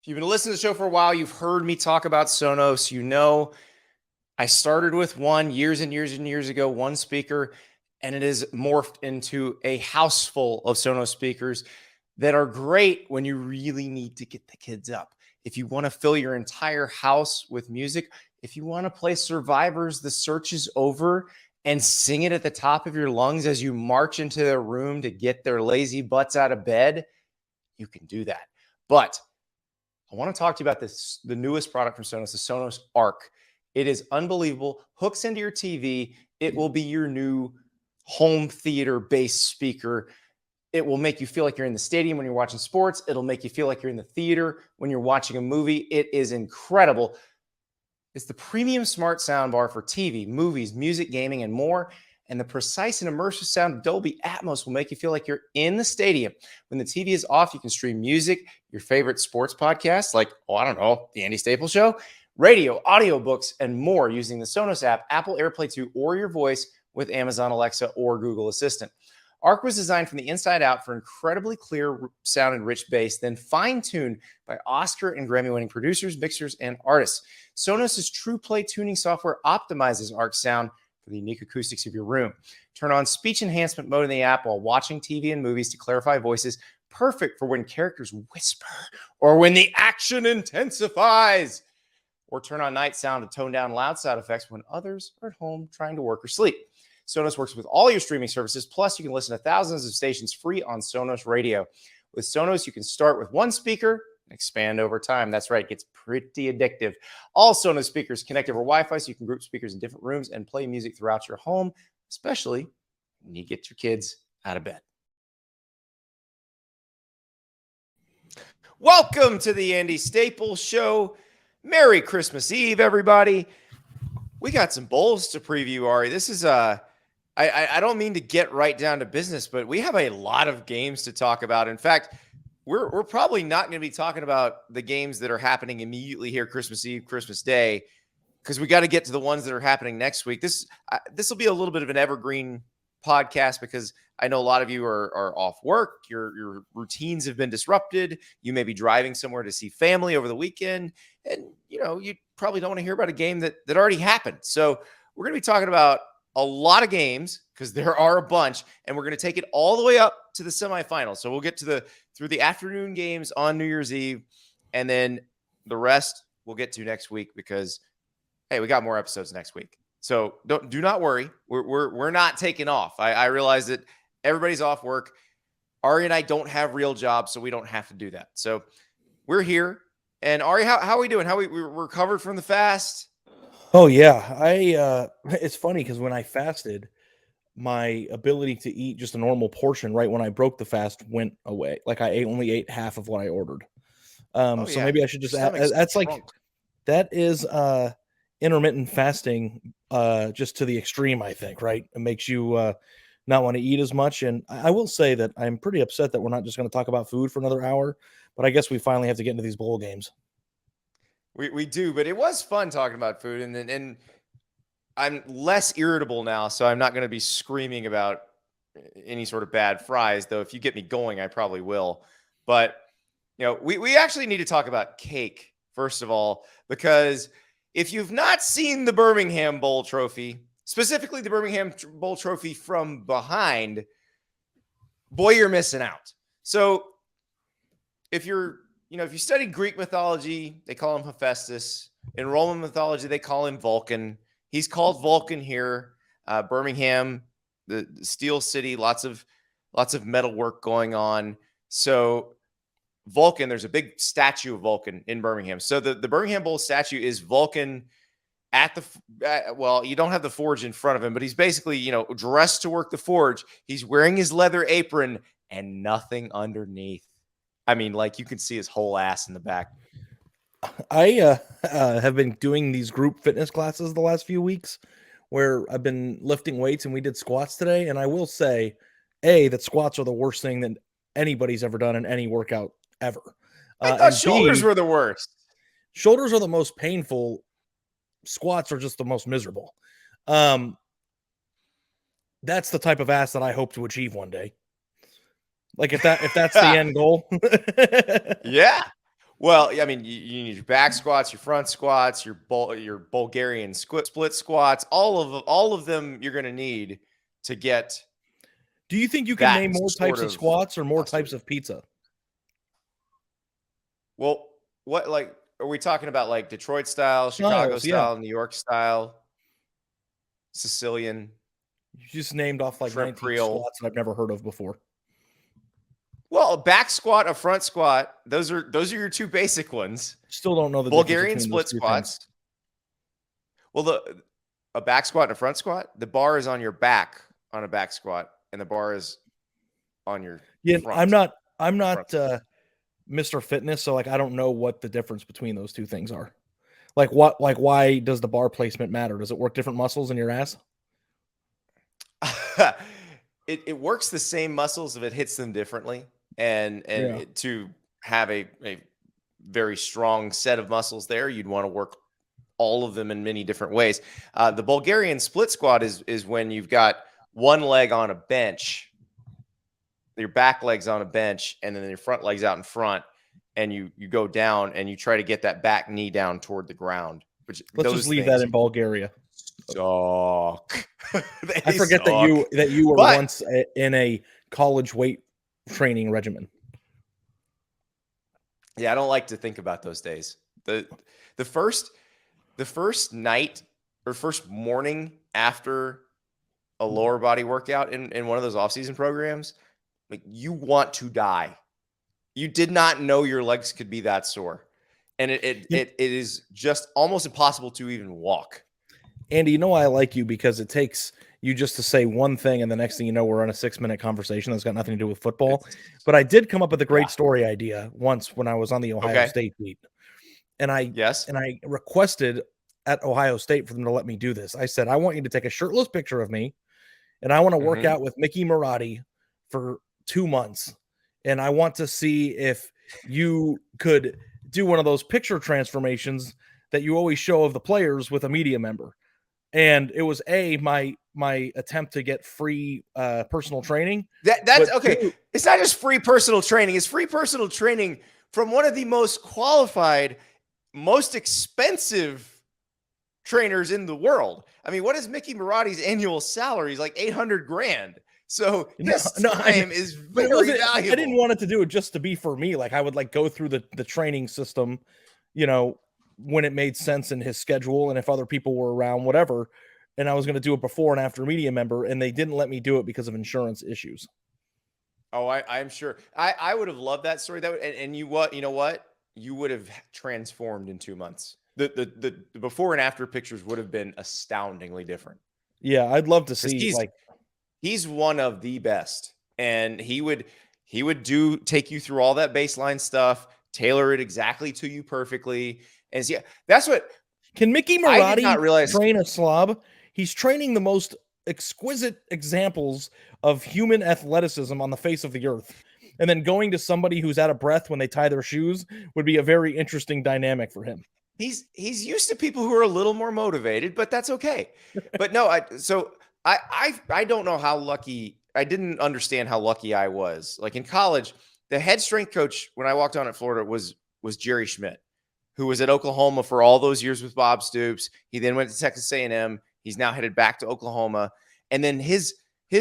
If you've been listening to the show for a while, you've heard me talk about Sonos. You know, I started with one years and years and years ago, one speaker, and it has morphed into a house full of Sonos speakers that are great when you really need to get the kids up. If you want to fill your entire house with music, if you want to play Survivors, The Search is Over, and sing it at the top of your lungs as you march into their room to get their lazy butts out of bed, you can do that. But I want to talk to you about the newest product from Sonos, the Sonos Arc. It is unbelievable. Hooks into your TV. It will be your new home theater-based speaker. It will make you feel like you're in the stadium when you're watching sports. It'll make you feel like you're in the theater when you're watching a movie. It is incredible. It's the premium smart soundbar for TV, movies, music, gaming, and more. And the precise and immersive sound of Dolby Atmos will make you feel like you're in the stadium. When the TV is off, you can stream music, your favorite sports podcasts like, The Andy Staples Show, radio, audiobooks, and more using the Sonos app, Apple AirPlay 2, or your voice with Amazon Alexa or Google Assistant. Arc was designed from the inside out for incredibly clear sound and rich bass, then fine-tuned by Oscar and Grammy-winning producers, mixers, and artists. Sonos' TruePlay tuning software optimizes Arc sound for the unique acoustics of your room. Turn on speech enhancement mode in the app while watching TV and movies to clarify voices, perfect for when characters whisper or when the action intensifies. Or turn on night sound to tone down loud sound effects when others are at home trying to work or sleep. Sonos works with all your streaming services, plus you can listen to thousands of stations free on Sonos Radio. With Sonos, you can start with one speaker and expand over time. That's right, it gets pretty addictive. All Sonos speakers connect over Wi-Fi, so you can group speakers in different rooms and play music throughout your home, especially when you get your kids out of bed. Welcome to the Andy Staples Show. Merry Christmas Eve, everybody. We got some bowls to preview, Ari. This is I don't mean to get right down to business, but we have a lot of games to talk about. In fact, we're probably not going to be talking about the games that are happening immediately here, Christmas Eve, Christmas Day, because we got to get to the ones that are happening next week. This will be a little bit of an evergreen podcast because I know a lot of you are off work. Your routines have been disrupted. You may be driving somewhere to see family over the weekend, and you probably don't want to hear about a game that already happened. So we're going to be talking about a lot of games because there are a bunch, and we're going to take it all the way up to the semifinals. So we'll get through the afternoon games on New Year's Eve, and then the rest we'll get to next week because, hey, we got more episodes next week. So do not worry. We're not taking off. I realize that everybody's off work. Ari and I don't have real jobs, so we don't have to do that. So we're here. And Ari, how are we doing? We're recovered from the fast? Oh yeah, it's funny because when I fasted, my ability to eat just a normal portion right when I broke the fast went away. Like I only ate half of what I ordered. So maybe I should just that's drunk. like that is intermittent fasting just to the extreme, I think, right? It makes you not want to eat as much. And I will say that I'm pretty upset that we're not just going to talk about food for another hour, but I guess we finally have to get into these bowl games. We do, but it was fun talking about food, and I'm less irritable now, so I'm not going to be screaming about any sort of bad fries, though if you get me going, I probably will. But, we actually need to talk about cake, first of all, because if you've not seen the Birmingham Bowl trophy, specifically the Birmingham Bowl trophy from behind, boy, you're missing out. So if you study Greek mythology, they call him A.S.S. In Roman mythology, they call him Vulcan. He's called Vulcan here. Birmingham, the steel city, lots of metal work going on. So Vulcan, there's a big statue of Vulcan in Birmingham. So the Birmingham Bowl statue is Vulcan you don't have the forge in front of him, but he's basically, dressed to work the forge. He's wearing his leather apron and nothing underneath. I mean, like you can see his whole ass in the back. I have been doing these group fitness classes the last few weeks where I've been lifting weights, and we did squats today. And I will say, that squats are the worst thing that anybody's ever done in any workout ever. I thought shoulders were the worst. Shoulders are the most painful. Squats are just the most miserable. That's the type of ass that I hope to achieve one day. Like if that's the end goal. Yeah. Well, I mean, you need your back squats, your front squats, your Bulgarian split squats, all of them you're going to need to get Do you think you can that name more sort types of of squats or more posture. types of pizza? Well, what like are we talking about? Like Detroit style, Chicago Styles, yeah. style, New York style, Sicilian, You just named off like shrimp 19 Creole? squats that I've never heard of before. Well, a back squat, a front squat, those are your two basic ones. Still don't know the difference Bulgarian between those split two things. squats. Well, a back squat and a front squat, the bar is on your back on a back squat, and the bar is on your Yeah, front. I'm not Mr. Fitness, so like I don't know what the difference between those two things are. Like why does the bar placement matter? Does it work different muscles in your ass? It works the same muscles if it hits them differently, and Yeah. to have a very strong set of muscles there, you'd want to work all of them in many different ways. The Bulgarian split squat is when you've got one leg on a bench, your back leg's on a bench, and then your front leg's out in front, and you go down and you try to get that back knee down toward the ground. Which Let's just leave that in Bulgaria. Suck. I forget that you were once in a college weight training regimen. Yeah, I don't like to think about those days. The first night or first morning after a lower body workout in one of those off-season programs, like you want to die. You did not know your legs could be that sore. And it is just almost impossible to even walk. Andy, you know I like you because it takes you just to say one thing, and the next thing you know, we're on a 6-minute conversation that's got nothing to do with football. But I did come up with a great story idea once when I was on the Ohio State beat. And I requested at Ohio State for them to let me do this. I said, I want you to take a shirtless picture of me, and I want to work out with Mickey Marotti for 2 months. And I want to see if you could do one of those picture transformations that you always show of the players with a media member. And it was my attempt to get free personal training. That's okay. It's not just free personal training. It's free personal training from one of the most qualified, most expensive trainers in the world. I mean, what is Mickey Marotti's annual salary? He's like $800,000. So his time is very valuable. I didn't want it to do it just to be for me. Like I would like go through the training system, you know, when it made sense in his schedule and if other people were around, whatever. And I was going to do it before and after media member, and they didn't let me do it because of insurance issues. Oh, I'm sure. I would have loved that story. That would, and you know what? You would have transformed in 2 months. The before and after pictures would have been astoundingly different. Yeah, I'd love to see he's one of the best, and he would take you through all that baseline stuff, tailor it exactly to you perfectly. And yeah, that's what. Can Mickey Marotti train a slob? He's training the most exquisite examples of human athleticism on the face of the earth. And then going to somebody who's out of breath when they tie their shoes would be a very interesting dynamic for him. He's used to people who are a little more motivated, but that's okay. But no, I don't know how lucky. I didn't understand how lucky I was. Like in college, the head strength coach when I walked on at Florida was Jerry Schmidt, who was at Oklahoma for all those years with Bob Stoops. He then went to Texas A&M. He's now headed back to Oklahoma. And then his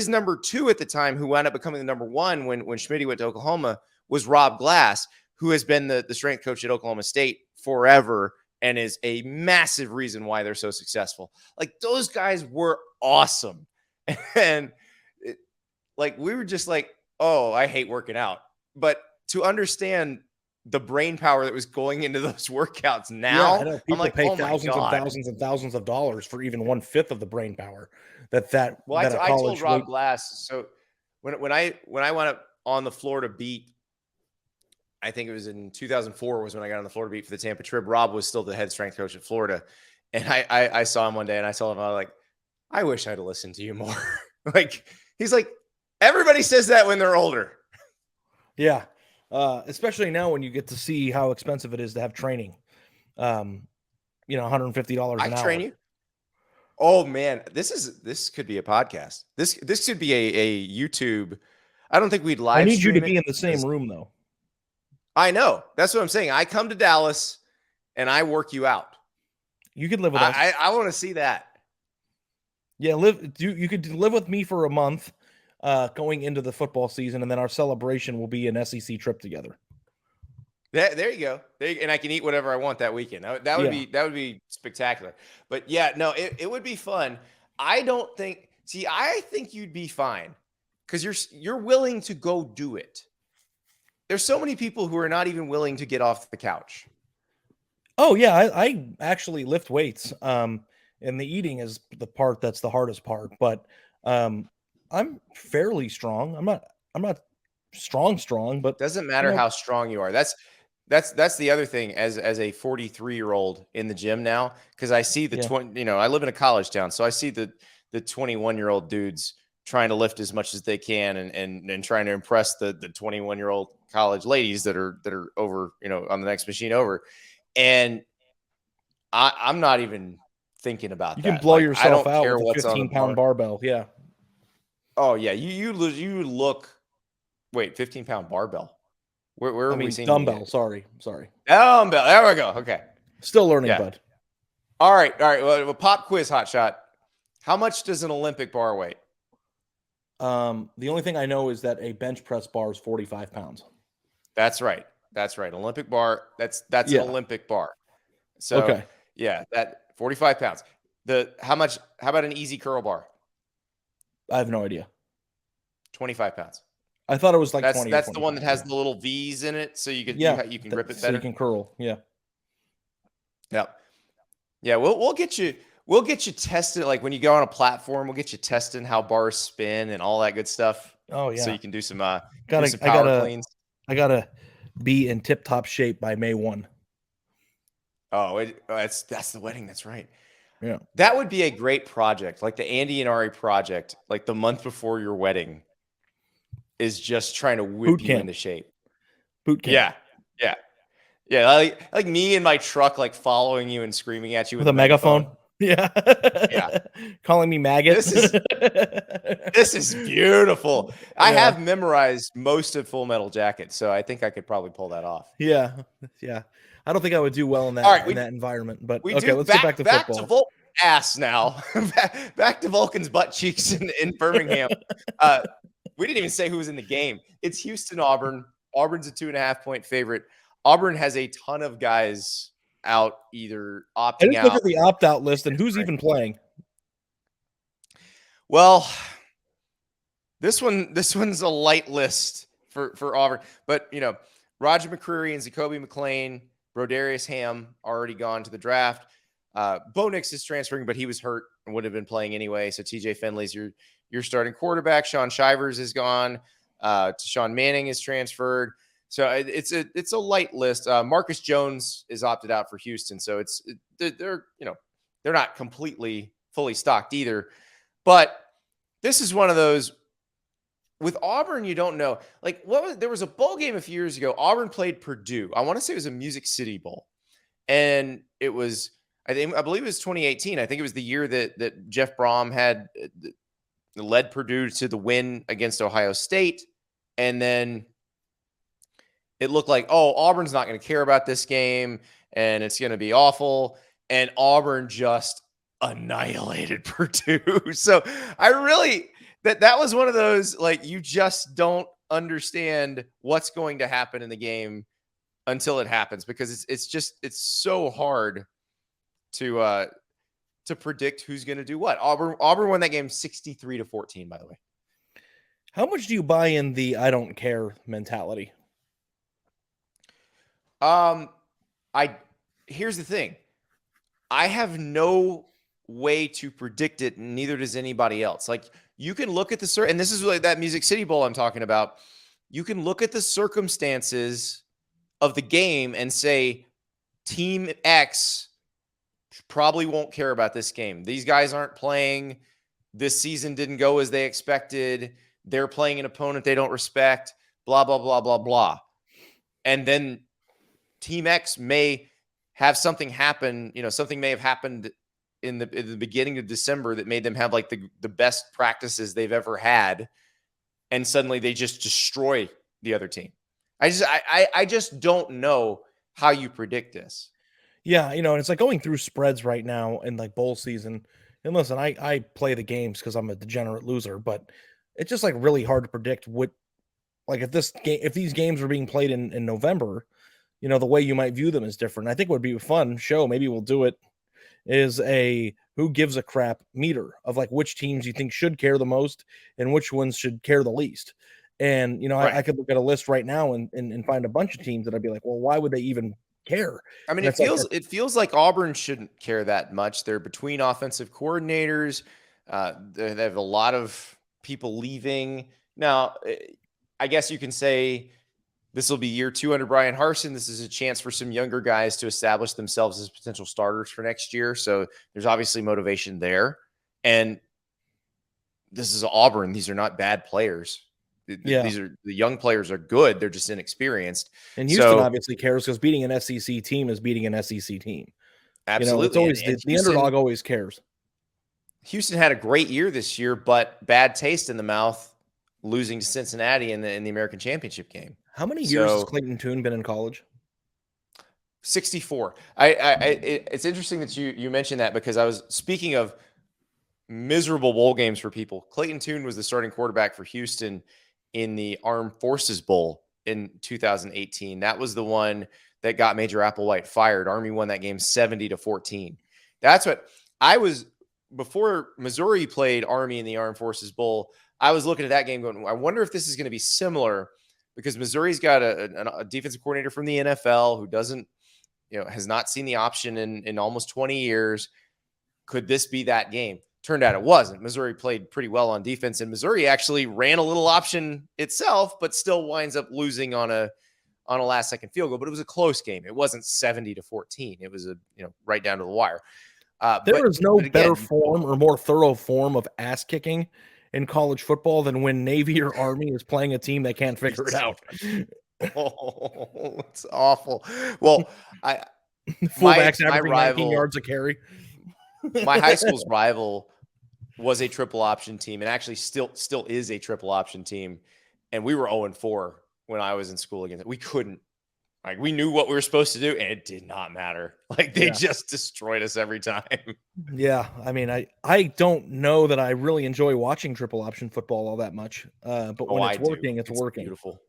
number 2 at the time, who wound up becoming the number 1 when Schmidt went to Oklahoma, was Rob Glass, who has been the strength coach at Oklahoma State forever and is a massive reason why they're so successful. Like those guys were awesome. And we were just like, oh, I hate working out. But to understand the brain power that was going into those workouts now, I'm like, pay thousands and thousands and thousands of dollars for even 1/5 of the brain power that. Well, I told Rob Glass. So when I went up on the Florida beat, I think it was in 2004 was when I got on the Florida beat for the Tampa trip. Rob was still the head strength coach at Florida. And I saw him one day and I told him, I was like, I wish I'd have listened to you more. He's like, everybody says that when they're older. Yeah. Especially now when you get to see how expensive it is to have training. $150 an hour. I train you. Oh man, this could be a podcast. This could be a YouTube. I don't think we'd live. I need you to be in the same room though. I know. That's what I'm saying. I come to Dallas and I work you out. You could live with us. I want to see that. Yeah, you could live with me for a month going into the football season, and then our celebration will be an SEC trip together. There you go. And I can eat whatever I want that weekend. That would be spectacular. But yeah, no, it would be fun. I think you'd be fine because you're willing to go do it. There's so many people who are not even willing to get off the couch. Oh yeah, I actually lift weights. And the eating is the part that's the hardest part. But I'm fairly strong. I'm not strong, but Doesn't matter how strong you are. That's the other thing as a 43-year-old in the gym now, because I see the 20. I live in a college town, so I see the 21-year-old dudes trying to lift as much as they can and trying to impress the 21-year-old college ladies that are over, on the next machine over. And I'm not even thinking about that. You can blow yourself out with a 15-pound barbell. Yeah. Oh yeah. You look, wait, 15-pound barbell. Where are we seeing dumbbell? Sorry. Dumbbell. There we go. Okay. Still learning, bud. All right. Well, pop quiz, hot shot. How much does an Olympic bar weigh? The only thing I know is that a bench press bar is 45 pounds. That's right. Olympic bar. That's an Olympic bar. So that 45 pounds. How about an easy curl bar? I have no idea. 25 pounds. I thought it was like 20. That's the one that has the little V's in it, so you can grip it better. So you can curl. Yeah. We'll get you tested. Like when you go on a platform, we'll get you testing how bars spin and all that good stuff. Oh yeah. So you can do some power cleans. I gotta be in tip top shape by May 1. Oh, that's the wedding. That's right. Yeah. That would be a great project, like the Andy and Ari project, like the month before your wedding. Is just trying to whip you into shape. Boot camp. Yeah. Like me in my truck, like following you and screaming at you with a megaphone. Yeah. Calling me maggot. This is beautiful. I have memorized most of Full Metal Jacket, so I think I could probably pull that off. Yeah. I don't think I would do well in that that environment, but let's get back to football. Back to Vulcan's ass now. back to Vulcan's butt cheeks in Birmingham. We didn't even say who was in the game. It's Houston, Auburn. Auburn's a 2.5-point favorite. Auburn has a ton of guys out, either opting out. Look at the opt-out list and who's even playing. Well, this one's a light list for Auburn, but Roger McCreary and Zacoby McClain, Brodarius Ham already gone to the draft. Bo Nix is transferring, but he was hurt and would have been playing anyway. So TJ Finley's your starting quarterback. Sean Shivers is gone. Sean Manning is transferred. So it's a light list. Marcus Jones is opted out for Houston. So they're not completely fully stocked either. But this is one of those with Auburn. You don't know, like there was a bowl game a few years ago. Auburn played Purdue. I want to say it was a Music City Bowl, and it was. I believe it was 2018. I think it was the year that Jeff Brom had led Purdue to the win against Ohio State. And then it looked like, Auburn's not going to care about this game and it's going to be awful. And Auburn just annihilated Purdue. So that was one of those, like, you just don't understand what's going to happen in the game until it happens, because it's so hard to predict who's going to do what. Auburn won that game 63-14, by the way. How much do you buy in the I don't care mentality? Here's the thing. I have no way to predict it, and neither does anybody else. Like, you can look at and this is like that Music City Bowl I'm talking about. You can look at the circumstances of the game and say, Team X probably won't care about this game. These guys aren't playing. This season didn't go as they expected. They're playing an opponent they don't respect, blah, blah, blah, blah, blah. And then Team X may have something happen. Something may have happened in the beginning of December that made them have like the best practices they've ever had. And suddenly they just destroy the other team. I just don't know how you predict this. Yeah, and it's like going through spreads right now in like bowl season. And listen, I play the games because I'm a degenerate loser, but it's just like really hard to predict what like if these games are being played in November, the way you might view them is different. I think it would be a fun show. Maybe we'll do it. Is a who gives a crap meter of like which teams you think should care the most and which ones should care the least. And I Right. could look at a list right now and find a bunch of teams that I'd be like, well, why would they even care? I mean, And it's like it feels like Auburn shouldn't care that much. They're between offensive coordinators. They have a lot of people leaving. Now, I guess you can say this will be year 2 under Brian Harsin. This is a chance for some younger guys to establish themselves as potential starters for next year. So there's obviously motivation there. And this is Auburn. These are not bad players. Yeah. These are the young players are good. They're just inexperienced. And Houston obviously cares because beating an SEC team is beating an SEC team. Absolutely. It's always the underdog always cares. Houston had a great year this year, but bad taste in the mouth losing to Cincinnati in the American Championship game. How many years has Clayton Tune been in college? 64. It's interesting that you mentioned that because I was speaking of miserable bowl games for people. Clayton Tune was the starting quarterback for Houston in the Armed Forces Bowl in 2018. That was the one that got Major Applewhite fired. Army won that game 70-14. That's what I was before Missouri played Army in the Armed Forces Bowl. I was looking at that game going, I wonder if this is going to be similar because Missouri's got a defensive coordinator from the NFL who doesn't, has not seen the option in almost 20 years. Could this be that game? Turned out it wasn't. Missouri played pretty well on defense, and Missouri actually ran a little option itself, but still winds up losing on a last-second field goal. But it was a close game. It wasn't 70-14. It was right down to the wire. There is no better form or more thorough form of ass kicking in college football than when Navy or Army is playing a team that can't figure it out. Oh, it's awful. Well, fullbacks averaging 19 yards a carry. My high school's rival was a triple option team and actually still is a triple option team. And we were 0-4 when I was in school against it. We couldn't, we knew what we were supposed to do and it did not matter. They just destroyed us every time. Yeah. I mean, I don't know that I really enjoy watching triple option football all that much. But when it's working, it's working. Beautiful.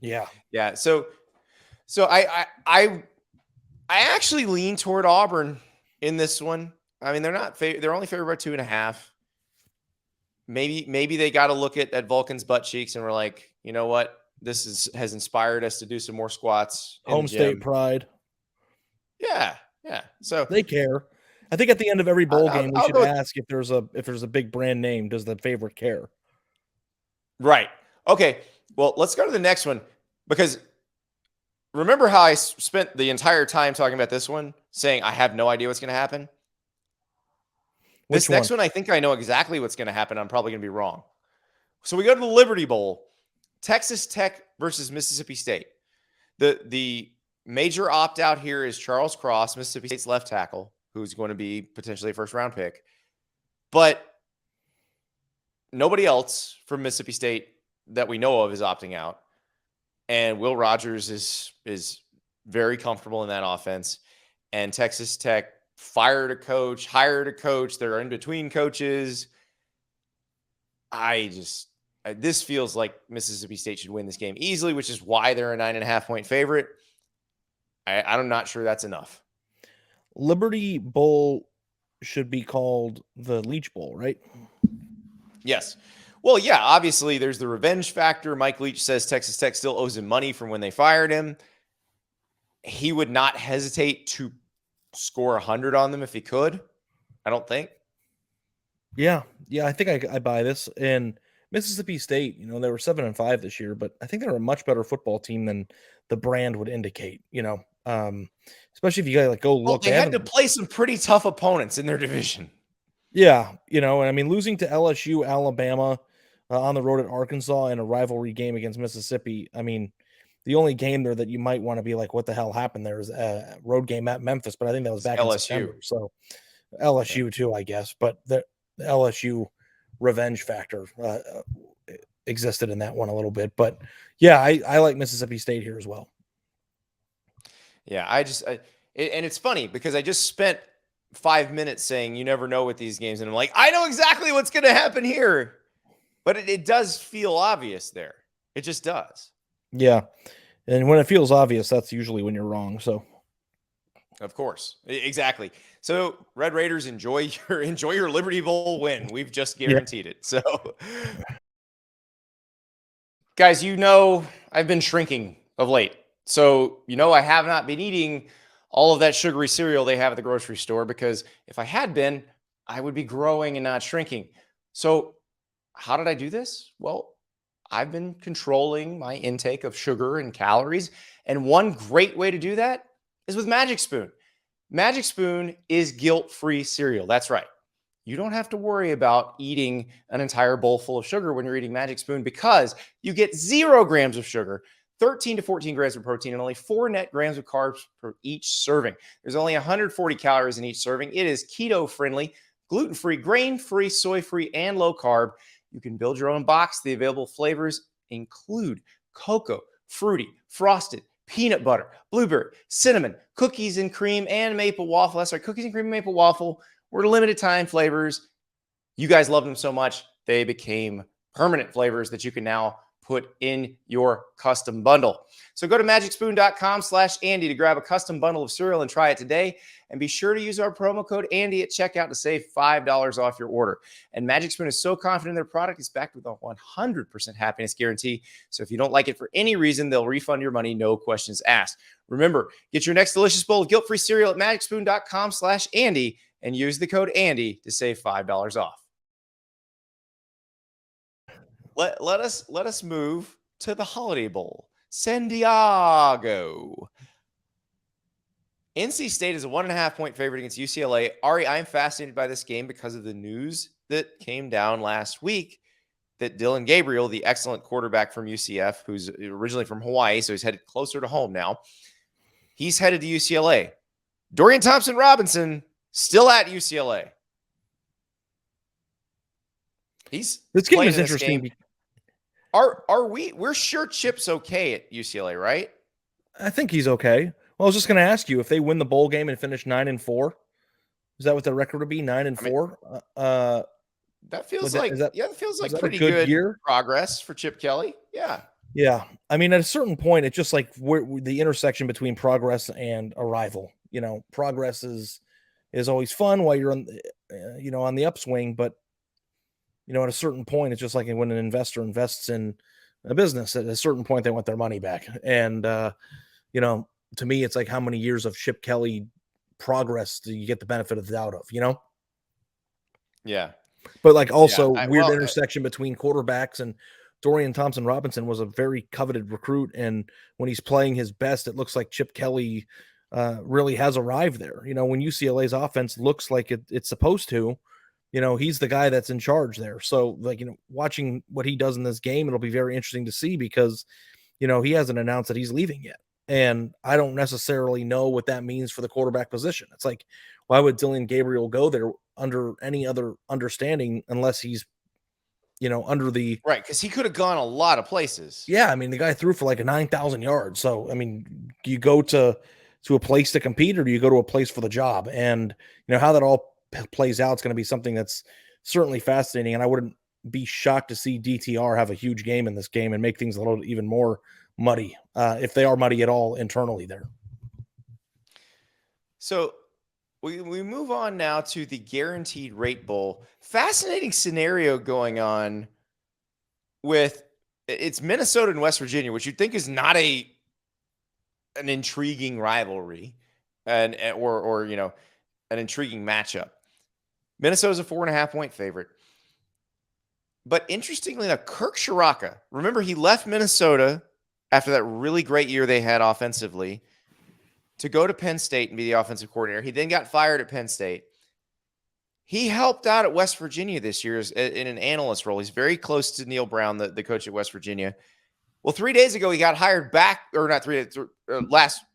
Yeah. Yeah. So I actually lean toward Auburn in this one. I mean, they're only favored by 2.5. Maybe they got to look at Vulcan's butt cheeks and we're like, you know what? This has inspired us to do some more squats. Home state pride. Yeah. Yeah. So they care. I think at the end of every bowl game, we should ask if there's a big brand name, does the favorite care? Right. Okay. Well, let's go to the next one because remember how I spent the entire time talking about this one saying I have no idea what's going to happen? This next one, I think I know exactly what's going to happen. I'm probably going to be wrong. So we go to the Liberty Bowl, Texas Tech versus Mississippi State. The major opt-out here is Charles Cross, Mississippi State's left tackle, who's going to be potentially a first-round pick. But nobody else from Mississippi State that we know of is opting out. And Will Rogers is very comfortable in that offense. And Texas Tech fired a coach, hired a coach. They're in between coaches. This feels like Mississippi State should win this game easily, which is why they're a 9.5-point favorite. I'm not sure that's enough. Liberty Bowl should be called the Leach Bowl, right? Yes. Well, yeah, obviously there's the revenge factor. Mike Leach says Texas Tech still owes him money from when they fired him. He would not hesitate to score 100 on them if he could. I don't think. Yeah, I think I buy this. And Mississippi State, they were 7-5 this year, but I think they're a much better football team than the brand would indicate. Especially if you guys go look. They had to play some pretty tough opponents in their division. Yeah, and I mean, losing to LSU, Alabama, on the road at Arkansas, and a rivalry game against Mississippi. I mean, the only game there that you might want to be like, what the hell happened there is a road game at Memphis, but I think that was back in September. So LSU too, I guess. But the LSU revenge factor existed in that one a little bit. But yeah, I like Mississippi State here as well. Yeah, and it's funny because I just spent 5 minutes saying you never know with these games, and I'm like, I know exactly what's going to happen here, but it does feel obvious there. It just does. Yeah, and when it feels obvious, that's usually when you're wrong. So, of course, exactly. So, Red Raiders, enjoy your Liberty Bowl win. We've just guaranteed it. So, guys, I've been shrinking of late. So, I have not been eating all of that sugary cereal they have at the grocery store, because if I had been, I would be growing and not shrinking. So, how did I do this? Well, I've been controlling my intake of sugar and calories. And one great way to do that is with Magic Spoon. Magic Spoon is guilt-free cereal. That's right. You don't have to worry about eating an entire bowl full of sugar when you're eating Magic Spoon, because you get 0 grams of sugar, 13 to 14 grams of protein, and only 4 net grams of carbs per each serving. There's only 140 calories in each serving. It is keto-friendly, gluten-free, grain-free, soy-free, and low-carb. You can build your own box. The available flavors include cocoa, fruity, frosted, peanut butter, blueberry, cinnamon, cookies and cream, and maple waffle. That's right, cookies and cream and maple waffle were limited time flavors. You guys love them so much, they became permanent flavors that you can now put in your custom bundle. So go to magicspoon.com/Andy to grab a custom bundle of cereal and try it today. And be sure to use our promo code Andy at checkout to save $5 off your order. And Magic Spoon is so confident in their product, it's backed with a 100% happiness guarantee. So if you don't like it for any reason, they'll refund your money, no questions asked. Remember, get your next delicious bowl of guilt-free cereal at magicspoon.com/Andy and use the code Andy to save $5 off. Let us move to the Holiday Bowl. San Diego. NC State is a 1.5-point favorite against UCLA. Ari, I'm fascinated by this game because of the news that came down last week that Dylan Gabriel, the excellent quarterback from UCF, who's originally from Hawaii, so he's headed closer to home now, he's headed to UCLA. Dorian Thompson-Robinson still at UCLA. This game is interesting. We're sure Chip's okay at UCLA, right? I think he's okay. Well, I was just going to ask you, if they win the bowl game and finish 9-4, is that what their record would be? 9-4? That feels like pretty good good year? Progress for Chip Kelly. Yeah. Yeah. I mean, at a certain point, it's just like the intersection between progress and arrival. Progress is always fun while you're on the upswing, but at a certain point, it's just like when an investor invests in a business, at a certain point, they want their money back. And, to me, it's like, how many years of Chip Kelly progress do you get the benefit of the doubt of, Yeah. But weird intersection between quarterbacks, and Dorian Thompson-Robinson was a very coveted recruit. And when he's playing his best, it looks like Chip Kelly really has arrived there. When UCLA's offense looks like it's supposed to, he's the guy that's in charge there. So watching what he does in this game, it'll be very interesting to see, because, he hasn't announced that he's leaving yet. And I don't necessarily know what that means for the quarterback position. It's like, why would Dylan Gabriel go there under any other understanding, unless he's, under the right? Because he could have gone a lot of places. Yeah. I mean, the guy threw for like 9,000 yards. So, I mean, do you go to a place to compete, or do you go to a place for the job? And, how that all plays out, it's going to be something that's certainly fascinating. And I wouldn't be shocked to see DTR have a huge game in this game and make things a little even more muddy, if they are muddy at all internally there. So we move on now to the Guaranteed Rate Bowl. Fascinating scenario going on with it's Minnesota and West Virginia, which you'd think is not an intriguing rivalry or an intriguing matchup. Minnesota's a 4.5-point favorite. But interestingly enough, Kirk Shiraka, remember, he left Minnesota after that really great year they had offensively to go to Penn State and be the offensive coordinator. He then got fired at Penn State. He helped out at West Virginia this year in an analyst role. He's very close to Neil Brown, the coach at West Virginia. Well, 3 days ago, he got hired back, or not 3 days,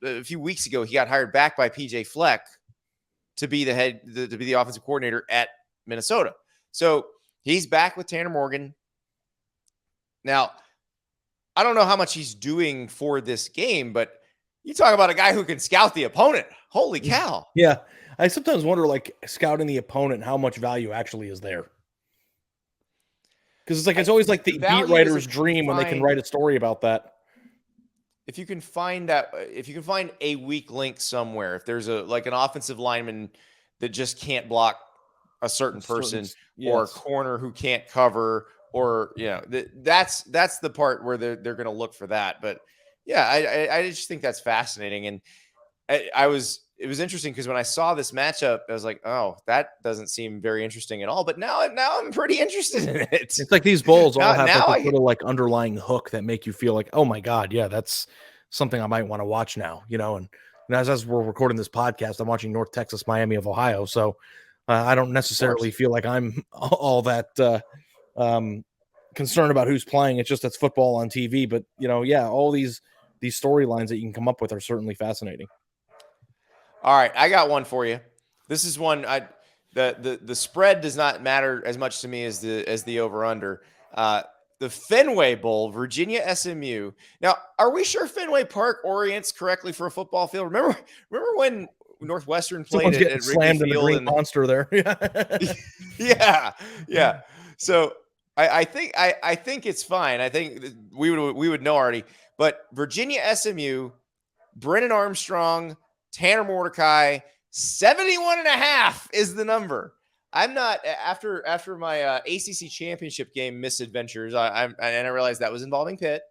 a few weeks ago, he got hired back by PJ Fleck to be to be the offensive coordinator at Minnesota. So he's back with Tanner Morgan. Now, I don't know how much he's doing for this game, but you talk about a guy who can scout the opponent. Holy cow. Yeah. I sometimes wonder, like, scouting the opponent, how much value actually is there. Because it's like, it's always like the beat writer's dream when they can write a story about that. If you can find a weak link somewhere, if there's an offensive lineman that just can't block a certain person, or a corner who can't cover, or that's the part where they're going to look for that. But yeah, I just think that's fascinating, and it was interesting because when I saw this matchup, I was like, oh, that doesn't seem very interesting at all. But now I'm pretty interested in it. It's like these bowls all have like a little like underlying hook that make you feel like, oh my God, yeah, that's something I might want to watch now, and as we're recording this podcast, I'm watching North Texas, Miami of Ohio. So I don't necessarily feel like I'm all that concerned about who's playing. It's just that's football on TV. But all these storylines that you can come up with are certainly fascinating. All right, I got one for you. This is one the spread does not matter as much to me as the over under. The Fenway Bowl, Virginia SMU. Now, are we sure Fenway Park orients correctly for a football field? Remember when Northwestern played at slammed Wrigley in the Field green monster there? yeah. So I think it's fine. I think we would know already. But Virginia SMU, Brennan Armstrong, Tanner Mordecai, 71.5 is the number. I'm not after my ACC championship game misadventures. I realized that was involving Pitt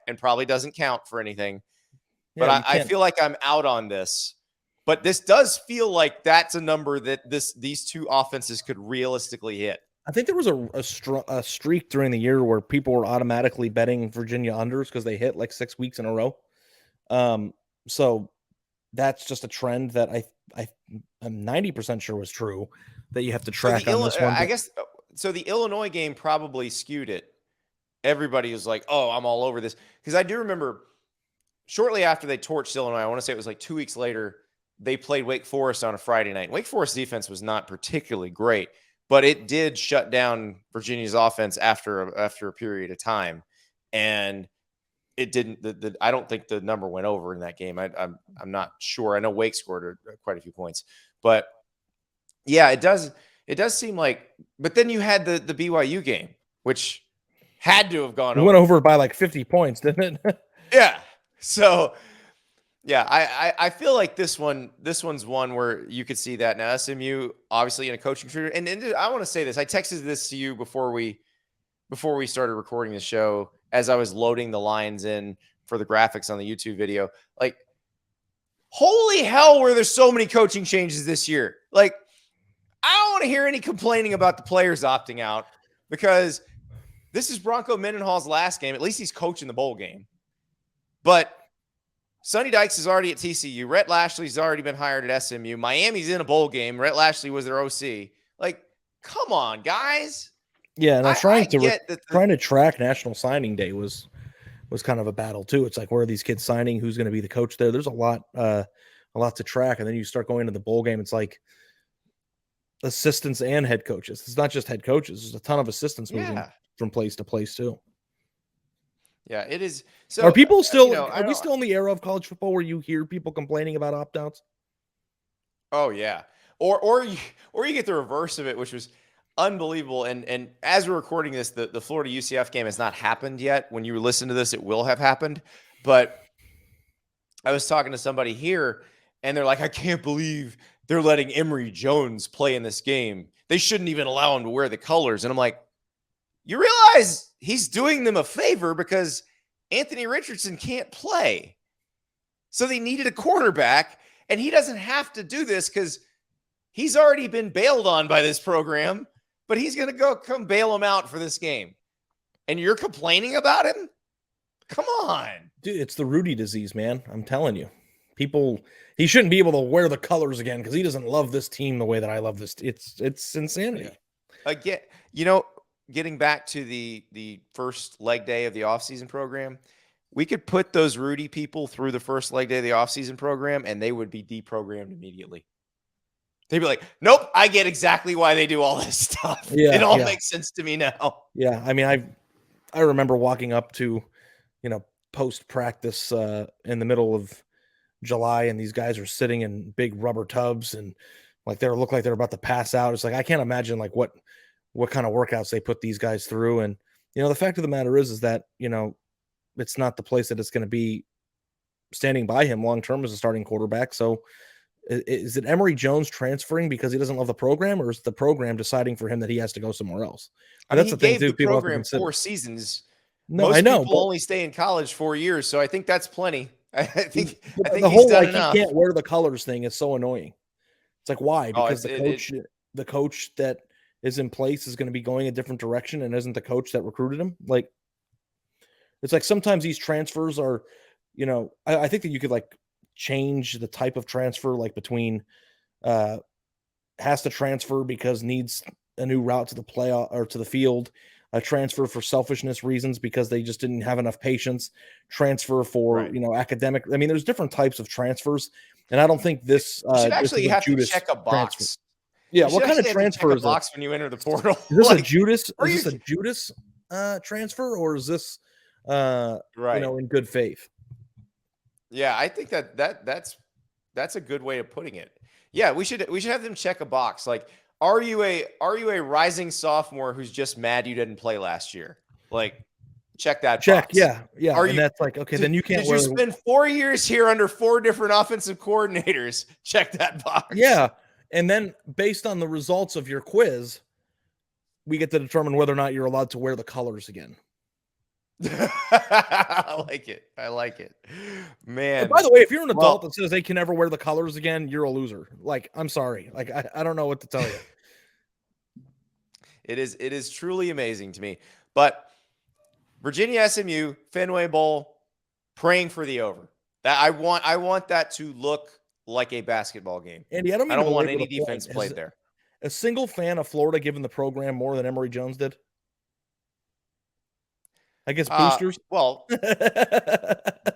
and probably doesn't count for anything. But I feel like I'm out on this. But this does feel like that's a number that these two offenses could realistically hit. I think there was a streak during the year where people were automatically betting Virginia unders because they hit like 6 weeks in a row. So that's just a trend that I'm 90% sure was true that you have to track on this one. I guess so. The Illinois game probably skewed it. Everybody was like, "Oh, I'm all over this," because I do remember shortly after they torched Illinois. I want to say it was like 2 weeks later. They played Wake Forest on a Friday night. Wake Forest defense was not particularly great, but it did shut down Virginia's offense after a period of time, and it didn't. I don't think the number went over in that game. I'm not sure. I know Wake scored quite a few points, but yeah, it does seem like. But then you had the BYU game, which had to have gone. It went over by like 50 points, didn't it? Yeah. So yeah, I feel like this one's one where you could see that. Now SMU obviously in a coaching career, and I want to say this. I texted this to you before we started recording the show as I was loading the lines in for the graphics on the YouTube video. Like, holy hell, were there so many coaching changes this year? Like, I don't want to hear any complaining about the players opting out because this is Bronco Mendenhall's last game. At least he's coaching the bowl game. But Sonny Dykes is already at TCU. Rhett Lashley's already been hired at SMU. Miami's in a bowl game. Rhett Lashley was their OC. Like, come on, guys. Yeah, and trying to track National Signing Day was kind of a battle too. It's like, where are these kids signing? Who's going to be the coach there? There's a lot to track, and then you start going to the bowl game. It's like assistants and head coaches. It's not just head coaches. There's a ton of assistants moving from place to place too. Yeah, it is. So are people still? Are we still in the era of college football where you hear people complaining about opt-outs? Oh yeah, or you get the reverse of it, which was unbelievable. And as we're recording this, the Florida UCF game has not happened yet. When you listen to this, it will have happened. But I was talking to somebody here, and they're like, I can't believe they're letting Emory Jones play in this game. They shouldn't even allow him to wear the colors. And I'm like, you realize he's doing them a favor because Anthony Richardson can't play. So they needed a quarterback, and he doesn't have to do this because he's already been bailed on by this program. But he's going to come bail him out for this game. And you're complaining about him? Come on. Dude, it's the Rudy disease, man. I'm telling you. He shouldn't be able to wear the colors again because he doesn't love this team the way that I love this. It's insanity. Again, getting back to the first leg day of the offseason program, we could put those Rudy people through the first leg day of the offseason program, and they would be deprogrammed immediately. They'd be like, nope, I get exactly why they do all this stuff. Yeah, it all makes sense to me now. Yeah, I mean, I remember walking up to, post practice in the middle of July, and these guys are sitting in big rubber tubs and like they look like they're about to pass out. It's like I can't imagine like what kind of workouts they put these guys through. And the fact of the matter is that it's not the place that it's going to be standing by him long term as a starting quarterback. So is it Emory Jones transferring because he doesn't love the program, or is the program deciding for him that he has to go somewhere else? I mean, That's he the thing gave too. the People have to program consider. 4 seasons. No, Most I know, people only stay in college 4 years, so I think that's plenty. I think the he's whole done like enough. he can't wear the colors thing is so annoying. It's like why? Oh, Because the coach that is in place is going to be going a different direction, and isn't the coach that recruited him. Like it's like sometimes these transfers are, I think that you could like change the type of transfer, like between has to transfer because needs a new route to the playoff or to the field, a transfer for selfishness reasons because they just didn't have enough patience, transfer for Right. academic. I mean, there's different types of transfers, and I don't think this you should this actually is a have to Judas check a box. transfer. Yeah, You what should kind of actually have to transfer check is a box when you enter the portal? Is this Like, a Judas? are Is this you- a Judas transfer, or is this right? in good faith? Yeah, I think that's a good way of putting it. Yeah, we should have them check a box. Like, are you a rising sophomore who's just mad you didn't play last year? Like, check that Check, box. yeah. Are And you- that's like, okay, then you can't Did wear you spend 4 years here under 4 different offensive coordinators? Check that box. Yeah. And then based on the results of your quiz, we get to determine whether or not you're allowed to wear the colors again. I like it. Man. And by the way, if you're an adult that says they can never wear the colors again, you're a loser. Like, I'm sorry. Like, I don't know what to tell you. It is truly amazing to me. But Virginia SMU, Fenway Bowl, praying for the over. That I want that to look like a basketball game. Andy, I don't want any defense played there. A single fan of Florida given the program more than Emory Jones did? I guess boosters. Well,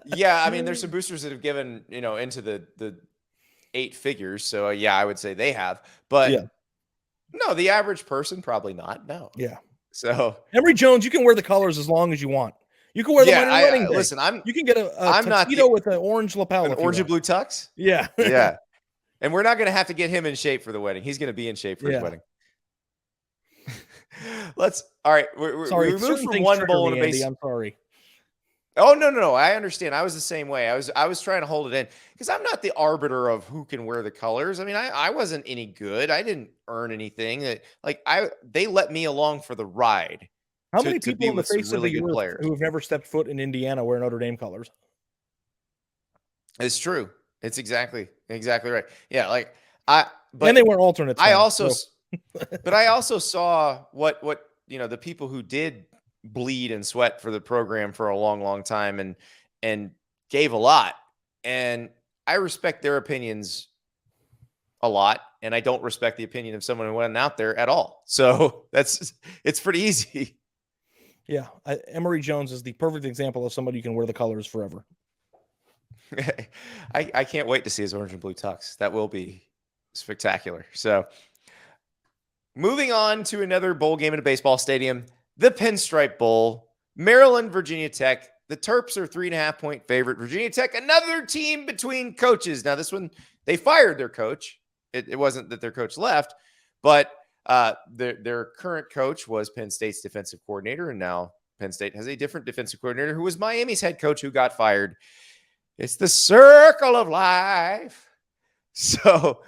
yeah, I mean, there's some boosters that have given, into the 8 figures. So yeah, I would say they have. But yeah. No, the average person probably not. No. Yeah. So Emory Jones, you can wear the colors as long as you want. You can wear them on your wedding day. Listen, you can get a tuxedo with an orange lapel. An orange and blue tux? Yeah. Yeah. And we're not going to have to get him in shape for the wedding. He's going to be in shape for his wedding. All right. We moved from one bowl in a base. I'm sorry. Oh, no. I understand. I was the same way. I was trying to hold it in because I'm not the arbiter of who can wear the colors. I mean, I wasn't any good. I didn't earn anything. They let me along for the ride. How many people in the face of the earth who have never stepped foot in Indiana wear Notre Dame colors? It's true. It's exactly right. Yeah, and they wear alternates. I also saw what the people who did bleed and sweat for the program for a long time and gave a lot. And I respect their opinions a lot, and I don't respect the opinion of someone who went out there at all. So it's pretty easy. Yeah, Emory Jones is the perfect example of somebody who can wear the colors forever. I can't wait to see his orange and blue tux. That will be spectacular. So moving on to another bowl game in a baseball stadium, the Pinstripe Bowl, Maryland, Virginia Tech. The Terps are 3.5-point favorite. Virginia Tech, another team between coaches. Now this one, they fired their coach. It wasn't that their coach left, but their current coach was Penn State's defensive coordinator, and now Penn State has a different defensive coordinator who was Miami's head coach who got fired. It's the circle of life. So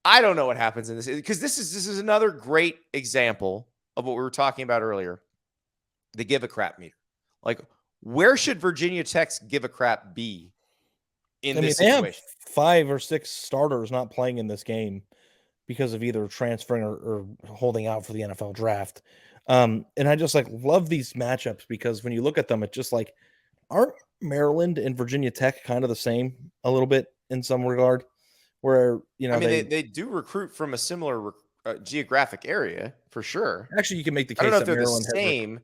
I don't know what happens in this because this is another great example of what we were talking about earlier. The give a crap meter. Like, where should Virginia Tech's give a crap be in this situation? They have 5 or 6 starters not playing in this game because of either transferring or holding out for the NFL draft. And I just love these matchups because when you look at them, it's just like, aren't Maryland and Virginia Tech kind of the same a little bit in some regard? Where, they do recruit from a similar geographic area for sure. Actually, you can make the case I don't know that if they're Maryland the same.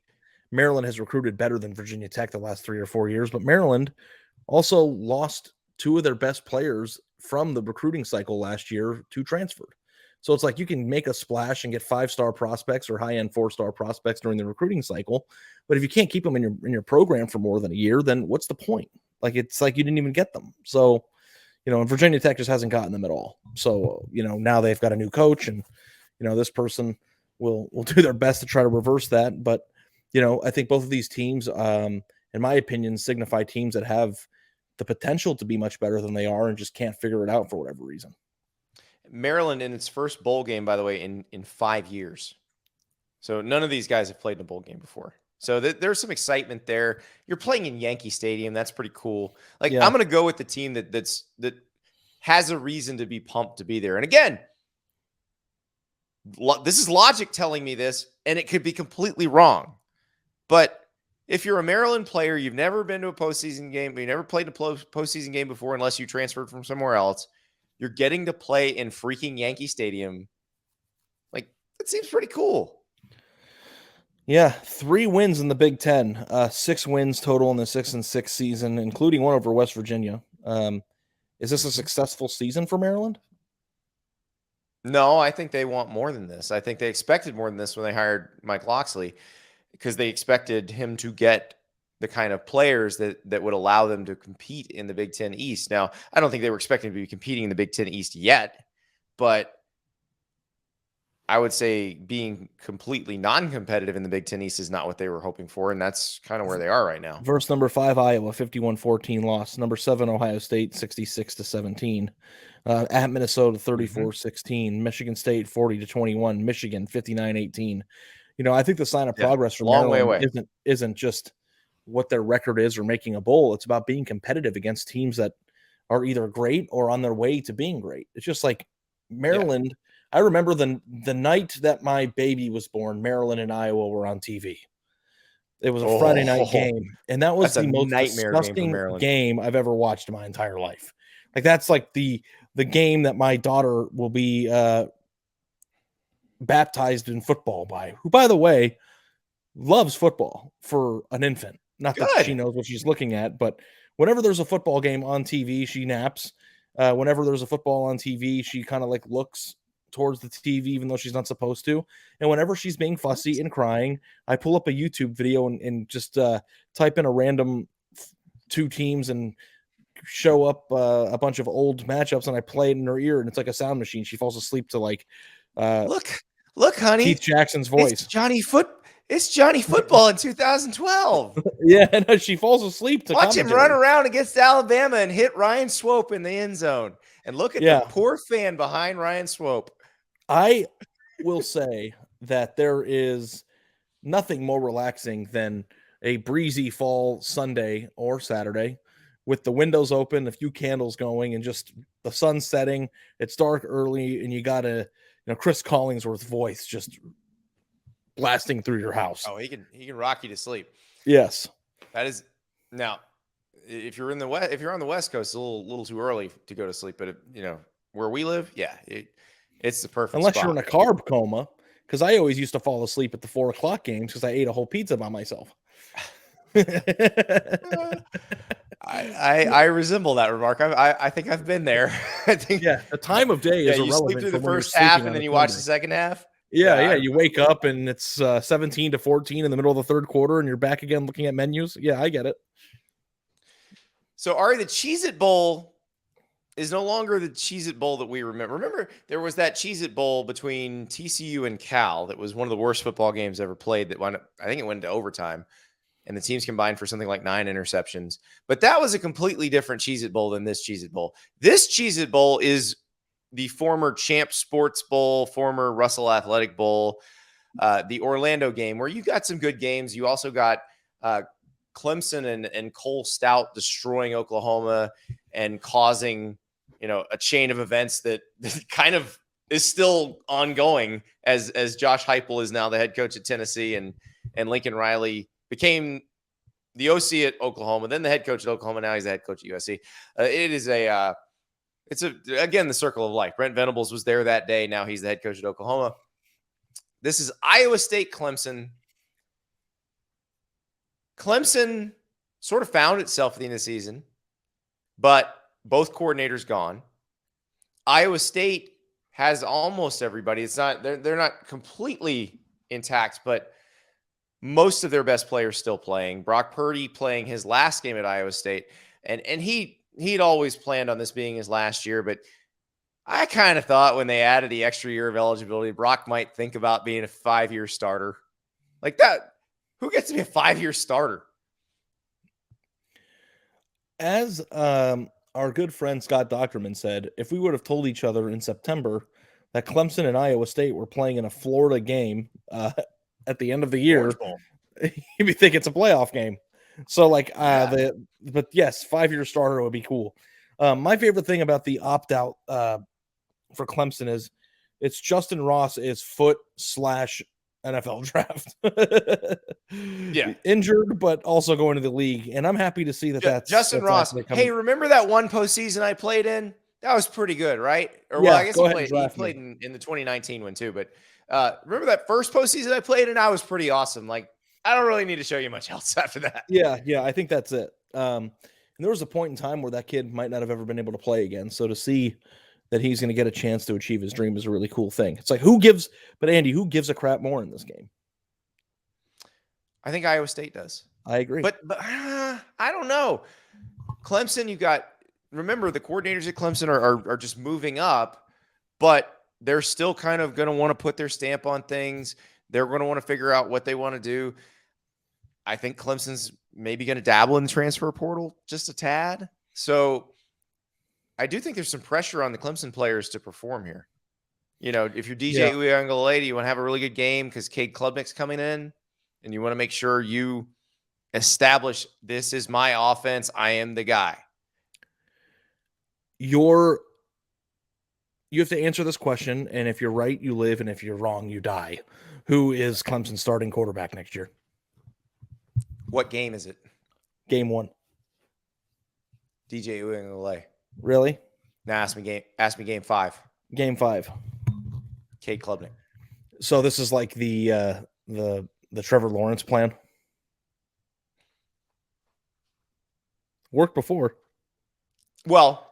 Maryland has recruited better than Virginia Tech the last 3 or 4 years, but Maryland also lost 2 of their best players from the recruiting cycle last year to transfer. So it's like you can make a splash and get 5-star prospects or high-end 4-star prospects during the recruiting cycle. But if you can't keep them in your program for more than a year, then what's the point? Like, it's like you didn't even get them. So, and Virginia Tech just hasn't gotten them at all. So, now they've got a new coach, and, this person will do their best to try to reverse that. But, I think both of these teams, in my opinion, signify teams that have the potential to be much better than they are and just can't figure it out for whatever reason. Maryland in its first bowl game, by the way, in 5 years. So none of these guys have played in a bowl game before. So there's some excitement there. You're playing in Yankee Stadium. That's pretty cool. Like, Yeah. I'm going to go with the team that has a reason to be pumped to be there. And again, this is logic telling me this, and it could be completely wrong. But if you're a Maryland player, you've never been to a postseason game, you never played a postseason game before unless you transferred from somewhere else, you're getting to play in freaking Yankee Stadium. Like, that seems pretty cool. Yeah, 3 wins in the Big Ten, 6 wins total in the 6-6 season, including one over West Virginia. Is this a successful season for Maryland? No, I think they want more than this. I think they expected more than this when they hired Mike Locksley, because they expected him to get the kind of players that would allow them to compete in the Big Ten East. Now, I don't think they were expecting to be competing in the Big Ten East yet, but I would say being completely non-competitive in the Big Ten East is not what they were hoping for, and that's kind of where they are right now. Verse number 5, Iowa, 51-14 loss. Number 7, Ohio State, 66-17. At Minnesota, 34-16. Michigan State, 40-21. Michigan, 59-18. I think the sign of progress for Maryland isn't just what their record is or making a bowl. It's about being competitive against teams that are either great or on their way to being great. It's just like Maryland. Yeah. I remember the night that my baby was born, Maryland and Iowa were on TV. It was a Friday night game, and that was the most disgusting game I've ever watched in my entire life. Like, that's like the game that my daughter will be baptized in football by, who, by the way, loves football for an infant. Not that she knows what she's looking at, but whenever there's a football game on TV, she naps. Whenever there's a football on TV, she kind of like looks towards the TV, even though she's not supposed to. And whenever she's being fussy and crying, I pull up a YouTube video and just type in a random 2 teams and show up a bunch of old matchups, and I play it in her ear, and it's like a sound machine. She falls asleep to like look, honey, Keith Jackson's voice. It's Johnny Football in 2012. Yeah, no, she falls asleep to watch him run around against Alabama and hit Ryan Swope in the end zone. And look at the poor fan behind Ryan Swope. I will say that there is nothing more relaxing than a breezy fall Sunday or Saturday with the windows open, a few candles going, and just the sun setting. It's dark early, and you got Chris Collingsworth's voice just blasting through your house. Oh, he can rock you to sleep. Yes. That is now, if you're on the West Coast, it's a little too early to go to sleep, but where we live, it's the perfect unless spot. You're in a carb coma, because I always used to fall asleep at the 4:00 games because I ate a whole pizza by myself. I resemble that remark. I think I've been there. I think the time of day is irrelevant. You sleep through the first half and then you watch the second half. Yeah. You wake up and it's 17-14 in the middle of the third quarter, and you're back again looking at menus. Yeah, I get it. So, Ari, the Cheez-It Bowl is no longer the Cheez-It Bowl that we remember. Remember, there was that Cheez-It Bowl between TCU and Cal that was one of the worst football games ever played. I think it went into overtime, and the teams combined for something like 9 interceptions. But that was a completely different Cheez-It Bowl than this Cheez-It Bowl. This Cheez-It Bowl is the former Champ Sports Bowl, former Russell Athletic Bowl, the Orlando game, where you got some good games. You also got Clemson and Cole Stout destroying Oklahoma and causing, a chain of events that kind of is still ongoing as Josh Heupel is now the head coach at Tennessee, and Lincoln Riley became the OC at Oklahoma, then the head coach at Oklahoma. Now he's the head coach at USC. Again, the circle of life. Brent Venables was there that day. Now he's the head coach at Oklahoma. This is Iowa State Clemson. Clemson sort of found itself at the end of the season, but both coordinators gone. Iowa State has almost everybody. It's not they're not completely intact, but most of their best players still playing. Brock Purdy playing his last game at Iowa State, and he'd always planned on this being his last year, but I kind of thought when they added the extra year of eligibility, Brock might think about being a 5-year starter. Like that, who gets to be a 5-year starter? As our good friend Scott Docterman said, if we would have told each other in September that Clemson and Iowa State were playing in a Florida game at the end of the year, you'd be thinking it's a playoff game. So, but yes, 5-year starter would be cool. My favorite thing about the opt-out for Clemson is it's Justin Ross is /NFL draft. Yeah. Injured, but also going to the league. And I'm happy to see that's Justin Ross. Hey, remember that one postseason I played in? That was pretty good, right? Or well, I guess he played in the 2019 one too. But remember that first postseason I played in? I was pretty awesome. Like, I don't really need to show you much else after that. Yeah, I think that's it. And there was a point in time where that kid might not have ever been able to play again. So to see that he's going to get a chance to achieve his dream is a really cool thing. It's like, Andy, who gives a crap more in this game? I think Iowa State does. I agree. But I don't know. Clemson, remember the coordinators at Clemson are just moving up, but they're still kind of going to want to put their stamp on things. They're going to want to figure out what they want to do. I think Clemson's maybe going to dabble in the transfer portal just a tad. So I do think there's some pressure on the Clemson players to perform here. You know, if you're DJ Uiagalelei, you want to have a really good game because Cade Klubnik's coming in, and you want to make sure you establish this is my offense. I am the guy. You have to answer this question, and if you're right, you live, and if you're wrong, you die. Who is Clemson's starting quarterback next year? What game is it? Game 1. DJ Uiagalelei. Really? Now ask me game 5. Game 5. Cade Klubnik. So this is like the Trevor Lawrence plan. Worked before. Well,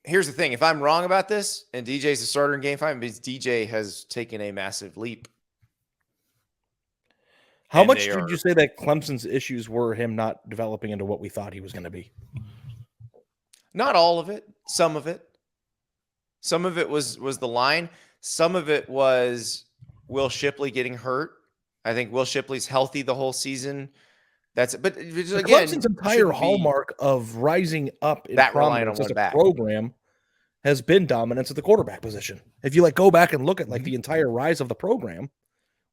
here's the thing. If I'm wrong about this and DJ's the starter in game 5, it means DJ has taken a massive leap. How much did you say that Clemson's issues were him not developing into what we thought he was going to be? Not all of it. Some of it. Some of it was the line. Some of it was Will Shipley getting hurt. I think Will Shipley's healthy the whole season. That's it. But again, Clemson's entire hallmark of rising up in that prominence as a program has been dominance at the quarterback position. If you go back and look at the entire rise of the program,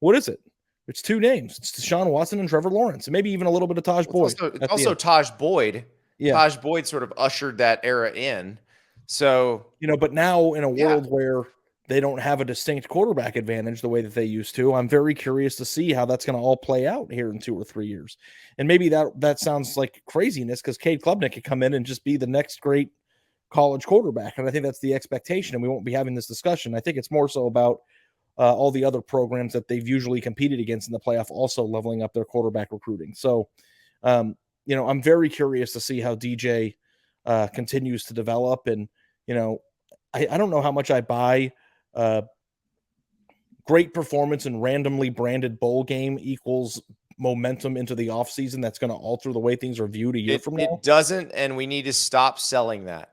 what is it? It's 2 names. It's Deshaun Watson and Trevor Lawrence, and maybe even a little bit of Taj Boyd. It's also Taj Boyd. Yeah. Taj Boyd sort of ushered that era in. So, but now in a world where they don't have a distinct quarterback advantage the way that they used to, I'm very curious to see how that's going to all play out here in 2 or 3 years. And maybe that sounds like craziness because Cade Klubnik could come in and just be the next great college quarterback. And I think that's the expectation, and we won't be having this discussion. I think it's more so about all the other programs that they've usually competed against in the playoff also leveling up their quarterback recruiting. So, I'm very curious to see how DJ continues to develop. And, I don't know how much I buy great performance and randomly branded bowl game equals momentum into the offseason that's going to alter the way things are viewed a year from now. It doesn't, and we need to stop selling that.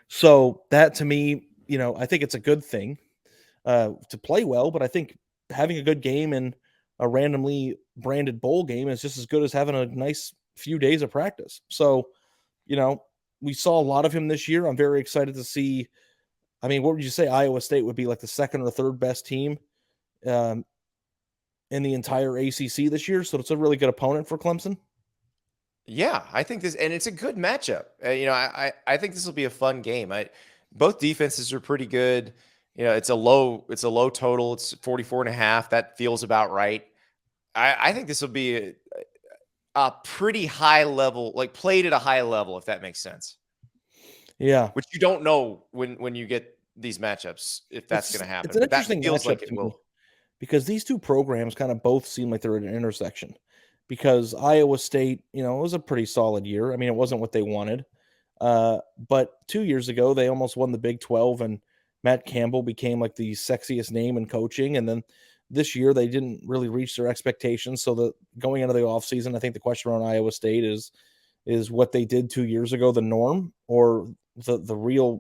So that to me, I think it's a good thing to play well, but I think having a good game in a randomly branded bowl game is just as good as having a nice few days of practice. So, we saw a lot of him this year. I'm very excited to see. I mean, what would you say Iowa State would be like the second or third best team in the entire ACC this year? So it's a really good opponent for Clemson. Yeah, I think this, and it's a good matchup. I think this will be a fun game. Both defenses are pretty good. It's a low total. It's 44.5. That feels about right. I think this will be a pretty high level, played at a high level, if that makes sense. Yeah. Which you don't know when you get these matchups, if that's going to happen. It's an interesting feels matchup like it will. Because these two programs kind of both seem like they're at an intersection. Because Iowa State, it was a pretty solid year. I mean, it wasn't what they wanted. But 2 years ago, they almost won the Big 12 and Matt Campbell became like the sexiest name in coaching. And then this year they didn't really reach their expectations. So the going into the offseason, I think the question around Iowa State is what they did 2 years ago the norm, or the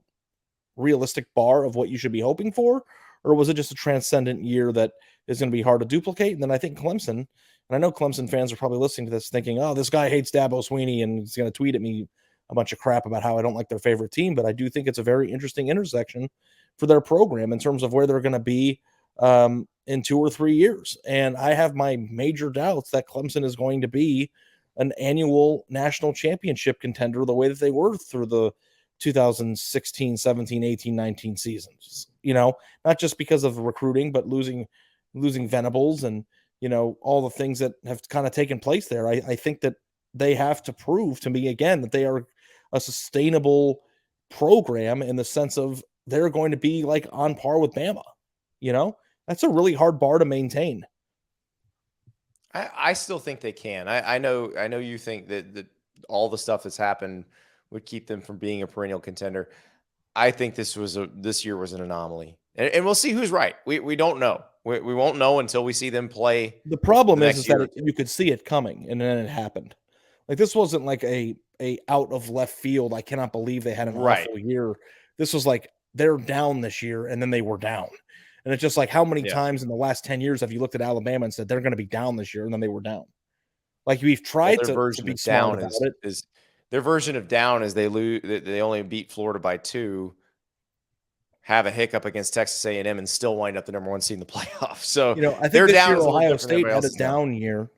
realistic bar of what you should be hoping for? Or was it just a transcendent year that is going to be hard to duplicate? And then I think Clemson, and I know Clemson fans are probably listening to this thinking, oh, this guy hates Dabo Swinney and he's going to tweet at me a bunch of crap about how I don't like their favorite team. But I do think it's a very interesting intersection for their program in terms of where they're going to be in 2 or 3 years. And I have my major doubts that Clemson is going to be an annual national championship contender the way that they were through the 2016, 17, 18, 19 seasons, not just because of recruiting, but losing Venables and, all the things that have kind of taken place there. I think that they have to prove to me again that they are a sustainable program in the sense of they're going to be like on par with Bama. That's a really hard bar to maintain. I still think they can. I know you think that all the stuff that's happened would keep them from being a perennial contender. I think this year was an anomaly, and we'll see who's right. We don't know. We won't know until we see them play. The problem is that you could see it coming, and then it happened. Like this wasn't like a out of left field. I cannot believe they had an awful year. This was like they're down this year, and then they were down. And it's just like how many times in the last 10 years have you looked at Alabama and said they're going to be down this year, and then they were down? Like we've tried to be smart about it. Their version of down is they lose. They only beat Florida by 2, have a hiccup against Texas A&M, and still wind up the number 1 seed in the playoffs. So I think this year Ohio State had a down year.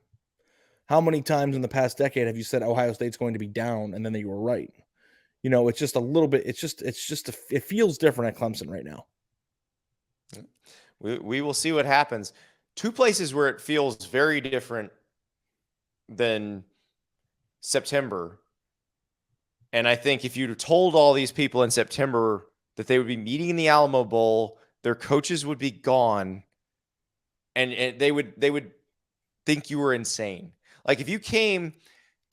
How many times in the past decade have you said Ohio State's going to be down, and then you were right? It's just a little bit. It feels different at Clemson right now. We will see what happens. 2 places where it feels very different than September. And I think if you'd told all these people in September that they would be meeting in the Alamo Bowl, their coaches would be gone, and they would think you were insane. Like if you came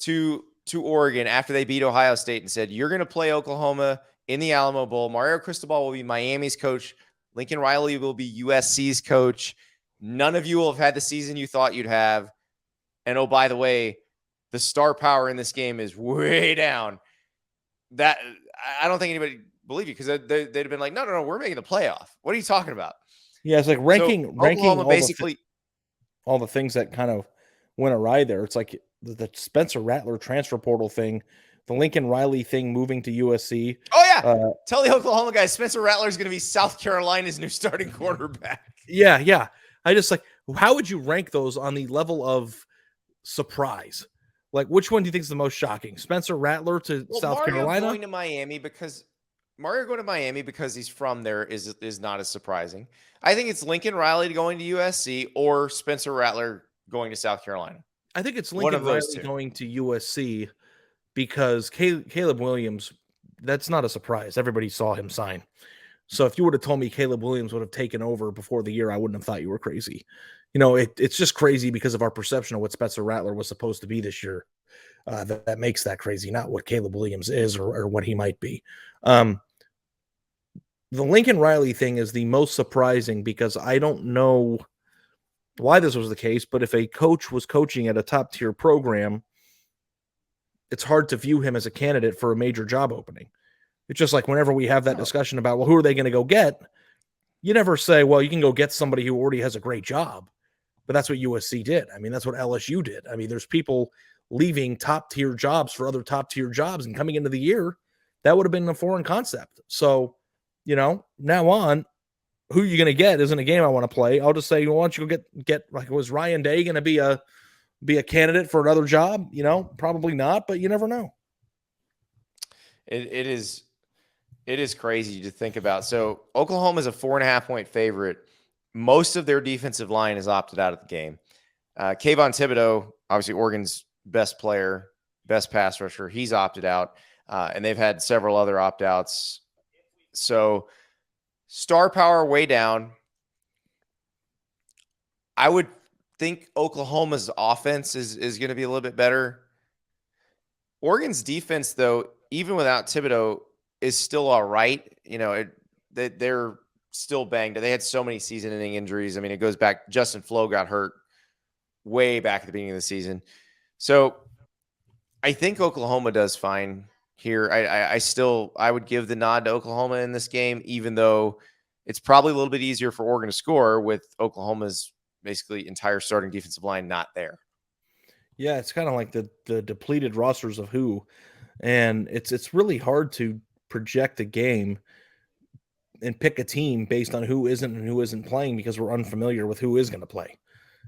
to Oregon after they beat Ohio State and said, you're going to play Oklahoma in the Alamo Bowl, Mario Cristobal will be Miami's coach, Lincoln Riley will be USC's coach, none of you will have had the season you thought you'd have, and oh, by the way, the star power in this game is way down. That I don't think anybody believe you, because they'd have been like, no, we're making the playoff. What are you talking about? Yeah, it's like ranking Oklahoma basically all the things that kind of went awry there. It's like the Spencer Rattler transfer portal thing, the Lincoln Riley thing moving to USC. Oh yeah, tell the Oklahoma guys Spencer Rattler is going to be South Carolina's new starting quarterback. Yeah. I just like, how would you rank those on the level of surprise? Like, which one do you think is the most shocking? Spencer Rattler to South Carolina? Mario going to Miami because he's from there is not as surprising. I think it's Lincoln Riley going to USC or Spencer Rattler going to South Carolina. I think it's Lincoln Riley going to USC because Caleb Williams, that's not a surprise. Everybody saw him sign. So if you would have told me Caleb Williams would have taken over before the year, I wouldn't have thought you were crazy. It's just crazy because of our perception of what Spencer Rattler was supposed to be this year. That makes that crazy, not what Caleb Williams is or what he might be. The Lincoln Riley thing is the most surprising because I don't know why this was the case, but if a coach was coaching at a top tier program, it's hard to view him as a candidate for a major job opening. It's just like whenever we have that discussion about, well, who are they going to go get? You never say, well, you can go get somebody who already has a great job. But that's what USC did. I mean, that's what LSU did. I mean, there's people leaving top tier jobs for other top tier jobs, and coming into the year, that would have been a foreign concept. So, now on, who you're going to get isn't a game I want to play. I'll just say, why don't you go get like, was Ryan Day going to be a candidate for another job? Probably not, but you never know. It is crazy to think about. So Oklahoma is a 4.5-point favorite. Most of their defensive line is opted out of the game. Kayvon Thibodeau, obviously Oregon's best player, best pass rusher, he's opted out. And they've had several other opt-outs. So star power way down. I would think Oklahoma's offense is going to be a little bit better. Oregon's defense, though, even without Thibodeau, is still all right. they're still banged. They had so many season-ending injuries. I mean, it goes back. Justin Flo got hurt way back at the beginning of the season. So I think Oklahoma does fine here. I would give the nod to Oklahoma in this game, even though it's probably a little bit easier for Oregon to score with Oklahoma's basically entire starting defensive line not there. Yeah, it's kind of like the depleted rosters of who, and it's really hard to project a game and pick a team based on who isn't and who isn't playing because we're unfamiliar with who is going to play.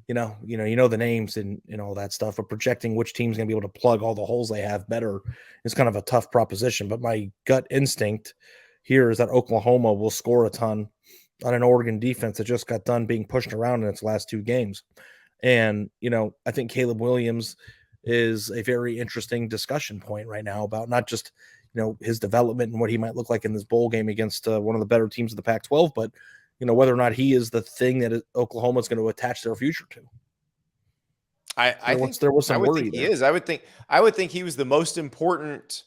You know the names and all that stuff, but projecting which team's going to be able to plug all the holes they have better is kind of a tough proposition. But my gut instinct here is that Oklahoma will score a ton on an Oregon defense that just got done being pushed around in its last 2 games. And, I think Caleb Williams is a very interesting discussion point right now about not just, his development and what he might look like in this bowl game against one of the better teams of the Pac-12, but, whether or not he is the thing that Oklahoma is going to attach their future to. I think there was some worry think he there. is. I would think he was the most important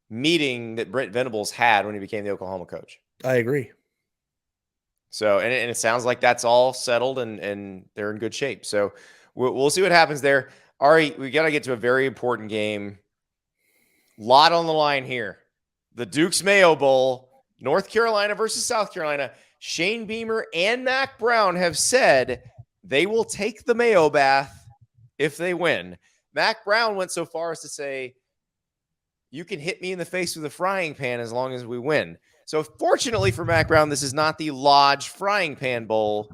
meeting that Brent Venables had when he became the Oklahoma coach. I agree. So, and it sounds like that's all settled and they're in good shape. So we'll see what happens there. Ari, we got to get to a very important game. Lot on the line here. The Duke's Mayo Bowl, North Carolina versus South Carolina. Shane Beamer and Mac Brown have said they will take the Mayo bath if they win. Mac Brown went so far as to say, you can hit me in the face with a frying pan as long as we win. So fortunately for Mac Brown, this is not the Lodge Frying Pan Bowl.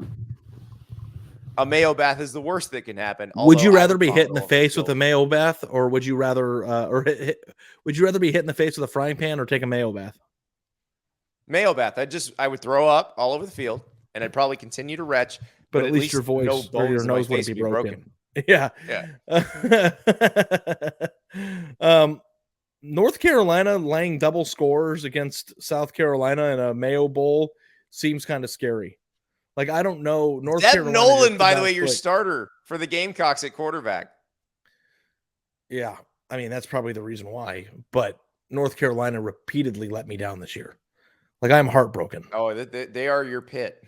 A Mayo bath is the worst that can happen. Would you rather be hit in the face with a Mayo bath, or would you rather, would you rather be hit in the face with a frying pan or take a Mayo bath? Mayo bath. I would throw up all over the field, and I'd probably continue to retch. But at least your voice or your nose wouldn't be broken. Yeah. North Carolina laying double scores against South Carolina in a Mayo Bowl seems kind of scary. Like, I don't know. Carolina Nolan, by the way, your starter for the Gamecocks at quarterback. Yeah. I mean, that's probably the reason why. But North Carolina repeatedly let me down this year. Like, I'm heartbroken. Oh, they are your pit.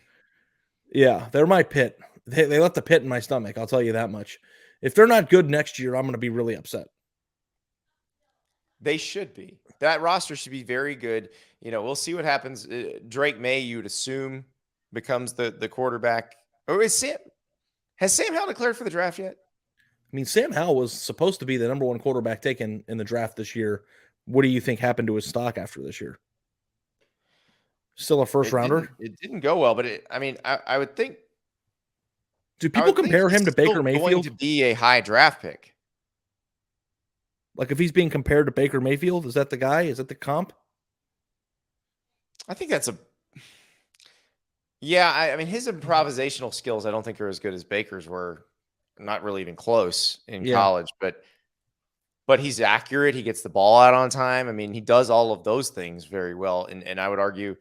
Yeah, they're my pit. They left the pit in my stomach. I'll tell you that much. If they're not good next year, I'm going to be really upset. They should be. That roster should be very good. We'll see what happens. Drake May, you'd assume, becomes the quarterback. Or has Sam Howell declared for the draft yet? I mean, Sam Howell was supposed to be the number 1 quarterback taken in the draft this year. What do you think happened to his stock after this year? Still a first rounder? It didn't go well, but I would think. Do people compare him to Baker Mayfield? Going to be a high draft pick. Like, if he's being compared to Baker Mayfield, is that the guy? Is that the comp? I think that's yeah. I mean, his improvisational skills, I don't think are as good as Baker's were. Not really even close in college, but he's accurate. He gets the ball out on time. I mean, he does all of those things very well. And I would argue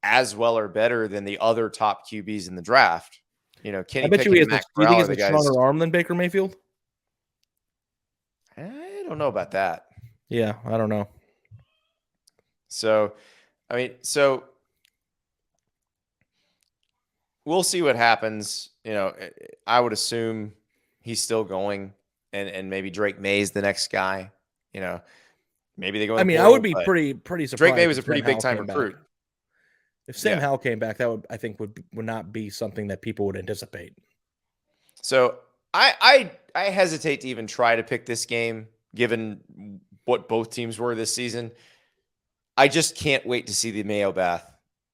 as well or better than the other top QBs in the draft. Kenny I bet you he has do you think he's a stronger arm than Baker Mayfield? I don't know about that. Yeah, I don't know. So, we'll see what happens. I would assume he's still going, and maybe Drake May's the next guy. Maybe they go. I mean, I would be pretty surprised. Drake May was a pretty big time recruit. If Sam Howell came back, that would not be something that people would anticipate. So I hesitate to even try to pick this game, given what both teams were this season. I just can't wait to see the Mayo bath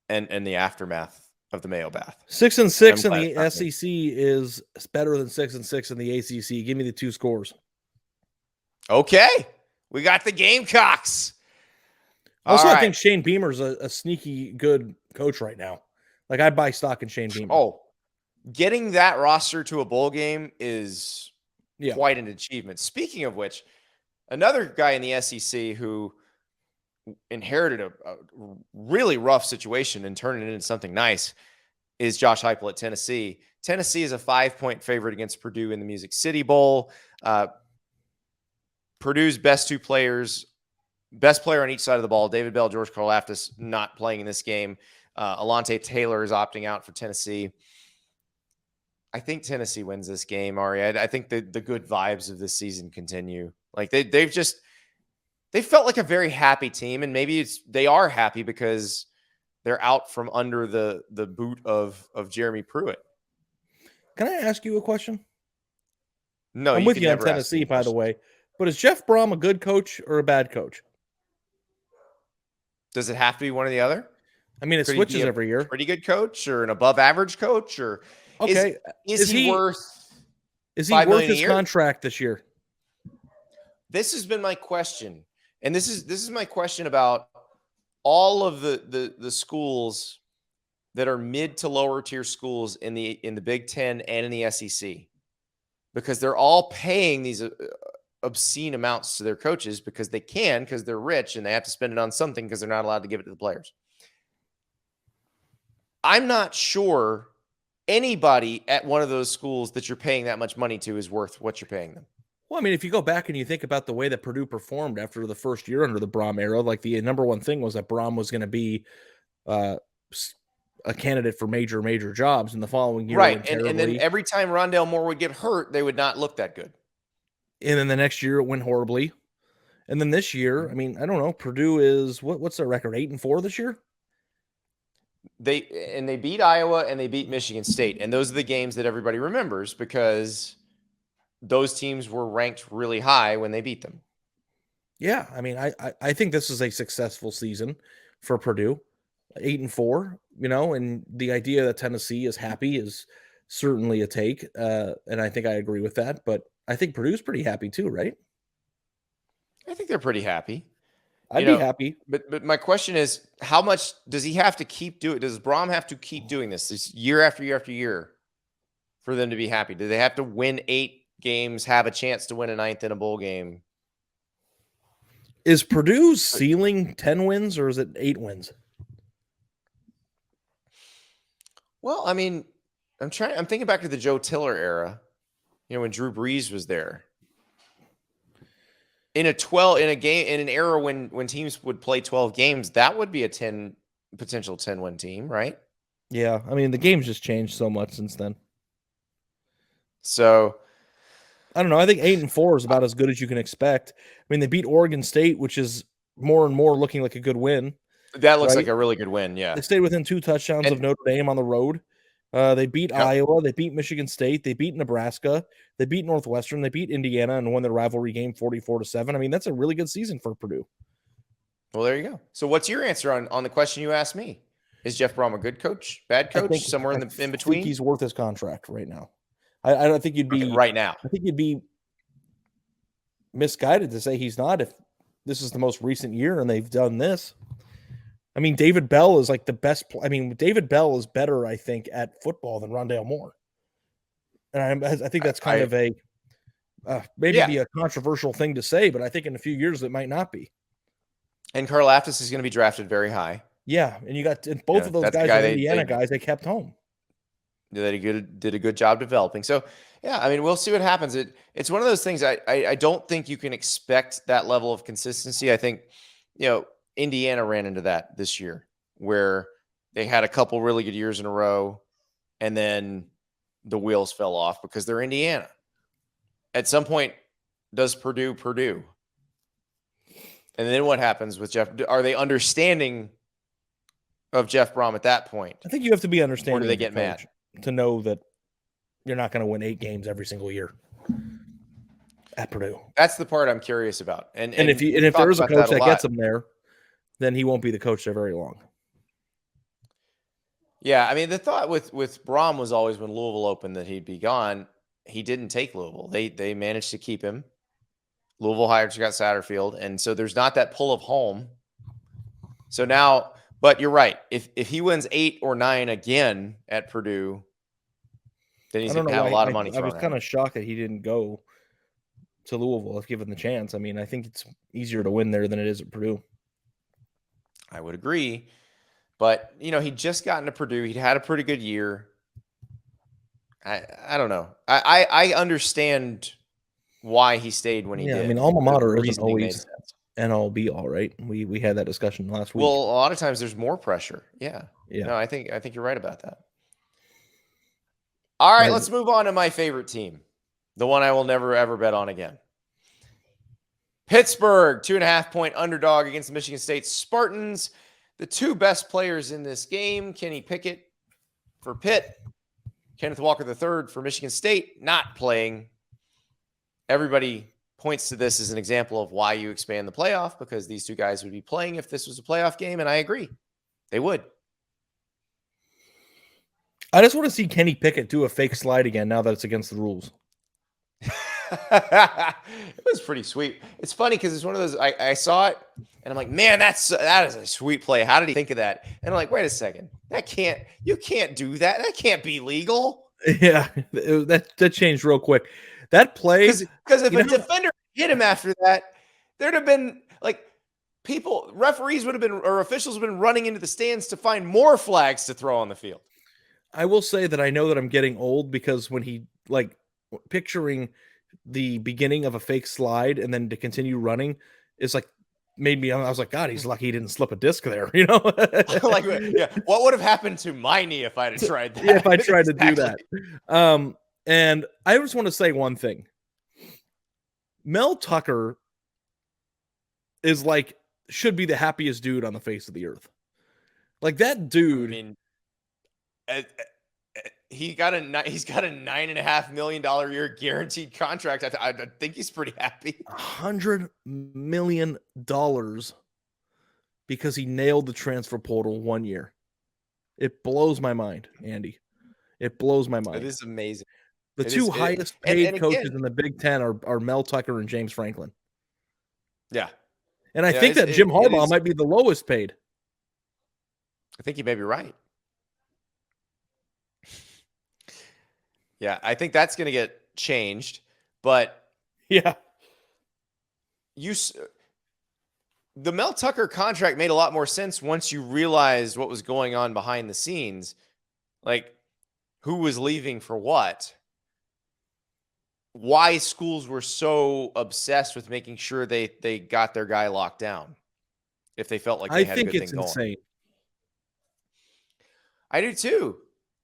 and the aftermath of the Mayo bath. 6-6 in the SEC is better than 6-6 in the ACC. Give me the 2 scores. Okay, we got the Gamecocks. Also, I think Shane Beamer's a sneaky good coach right now. Like, I'd buy stock in Shane Beamer. Oh, getting that roster to a bowl game is quite an achievement. Speaking of which, another guy in the SEC who inherited a really rough situation and turned it into something nice is Josh Heupel at Tennessee. Tennessee is a 5-point favorite against Purdue in the Music City Bowl. Purdue's best 2 players, best player on each side of the ball, David Bell, George Karlaftis, not playing in this game. Alante Taylor is opting out for Tennessee. I think Tennessee wins this game, Ari. I think the good vibes of this season continue. Like they've felt like a very happy team, and maybe they are happy because they're out from under the boot of Jeremy Pruitt. Can I ask you a question? No, I'm with you on Tennessee, by the way. But is Jeff Brom a good coach or a bad coach? Does it have to be one or the other? I mean, it switches every year. Pretty good coach or an above average coach, or okay, is he worth? Is he worth his contract this year? This has been my question, and this is my question about all of the schools that are mid to lower tier schools in the Big Ten and in the SEC, because they're all paying these obscene amounts to their coaches because they're rich and they have to spend it on something because they're not allowed to give it to the players. I'm not sure anybody at one of those schools that you're paying that much money to is worth what you're paying them. Well, I mean, if you go back and you think about the way that Purdue performed after the first year under the Brom era, like the number one thing was that Brom was going to be a candidate for major jobs in the following year. Right. And then every time Rondale Moore would get hurt, they would not look that good. And then the next year it went horribly. And then this year, I mean, I don't know. Purdue is what's their record? 8-4 this year? They beat Iowa and they beat Michigan State. And those are the games that everybody remembers because those teams were ranked really high when they beat them. Yeah. I mean, I think this is a successful season for Purdue. 8-4, and the idea that Tennessee is happy is certainly a take. And I think I agree with that, but I think Purdue's pretty happy too, right? I think they're pretty happy. I'd be happy. But my question is, how much does he have to keep doing? Does Brom have to keep doing this year after year after year for them to be happy? Do they have to win 8 games, have a chance to win a 9th in a bowl game? Is Purdue's ceiling 10 wins or is it 8 wins? Well, I mean, I'm thinking back to the Joe Tiller era, when Drew Brees was there. In an era when teams would play 12 games, that would be a potential 10-win team, right? Yeah, I mean, the game's just changed so much since then. So, I don't know. I think 8-4 is about as good as you can expect. I mean, they beat Oregon State, which is more and more looking like a good win. That looks like a really good win, yeah. They stayed within 2 touchdowns of Notre Dame on the road. They beat Iowa. They beat Michigan State. They beat Nebraska. They beat Northwestern. They beat Indiana and won their rivalry game 44-7. I mean, that's a really good season for Purdue. Well, there you go. So what's your answer on the question you asked me? Is Jeff Brom a good coach, bad coach, somewhere in between? I think he's worth his contract right now. I don't think you'd be right now. I think you'd be misguided to say he's not if this is the most recent year and they've done this. I mean, David Bell is like the best. David Bell is better, I think, at football than Rondale Moore. And I think that's kind of a maybe be a controversial thing to say, but I think in a few years it might not be. And Karlaftis is going to be drafted very high. Yeah, and you got both of those guys, Indiana guys, they kept home. They did a good job developing. So, yeah, I mean, we'll see what happens. It's one of those things I don't think you can expect that level of consistency. I think, Indiana ran into that this year where they had a couple really good years in a row and then the wheels fell off because they're Indiana. At some point, does Purdue? And then what happens with Jeff? Are they understanding of Jeff Brom at that point? I think you have to be understanding. Or do they get mad? To know that you're not going to win 8 games every single year at Purdue. That's the part I'm curious about. And if there is a coach that gets them there, then he won't be the coach there very long. Yeah, I mean, the thought with Brom was always when Louisville opened that he'd be gone. He didn't take Louisville. They managed to keep him. Louisville hired Scott Satterfield, and so there's not that pull of home. So now, but you're right. If he wins 8 or 9 again at Purdue, then he's going to have a lot of money. I was kind of shocked that he didn't go to Louisville if given the chance. I mean, I think it's easier to win there than it is at Purdue. I would agree. But, he'd just gotten to Purdue. He'd had a pretty good year. I don't know. I understand why he stayed when he did. I mean, alma mater isn't always and all be all, right? We had that discussion last week. Well, a lot of times there's more pressure. Yeah. Yeah. No, I think you're right about that. All right, Right. let's move on to my favorite team, the one I will never ever bet on again. Pittsburgh, 2.5-point underdog against the Michigan State Spartans. The two best players in this game, Kenny Pickett for Pitt, Kenneth Walker III for Michigan State, not playing. Everybody points to this as an example of why you expand the playoff, because these two guys would be playing if this was a playoff game, and I agree. They would. I just want to see Kenny Pickett do a fake slide again now that it's against the rules. It was pretty sweet. It's funny because it's one of those, I saw it and I'm like, man, that is a sweet play. How did he think of that? And I'm like, wait a second. You can't do that. That can't be legal. Yeah, that changed real quick. That play, because if a defender hit him after that, there'd have been like referees would have been, or officials would have been running into the stands to find more flags to throw on the field. I will say that I know that I'm getting old, because when he, like, picturing the beginning of a fake slide and then to continue running is like made me, I was like, God, he's lucky he didn't slip a disc there, you know? Like, yeah, what would have happened to my knee if I'd have tried that? Yeah, if I tried to do that. And I just want to say one thing. Mel Tucker is like, should be the happiest dude on the face of the earth. Like, that dude. I mean, he's got a $9.5 million a year guaranteed contract. I think he's pretty happy. $100 million because he nailed the transfer portal 1 year. It blows my mind, Andy. It blows my mind. It is amazing. The two highest paid coaches in the Big Ten are Mel Tucker and James Franklin. Yeah. And I think that Jim Harbaugh might be the lowest paid. I think you may be right. Yeah, I think that's going to get changed. But yeah, the Mel Tucker contract made a lot more sense once you realized what was going on behind the scenes, like who was leaving for what, why schools were so obsessed with making sure they got their guy locked down if they felt like they had a good thing going. I think it's insane. I do too,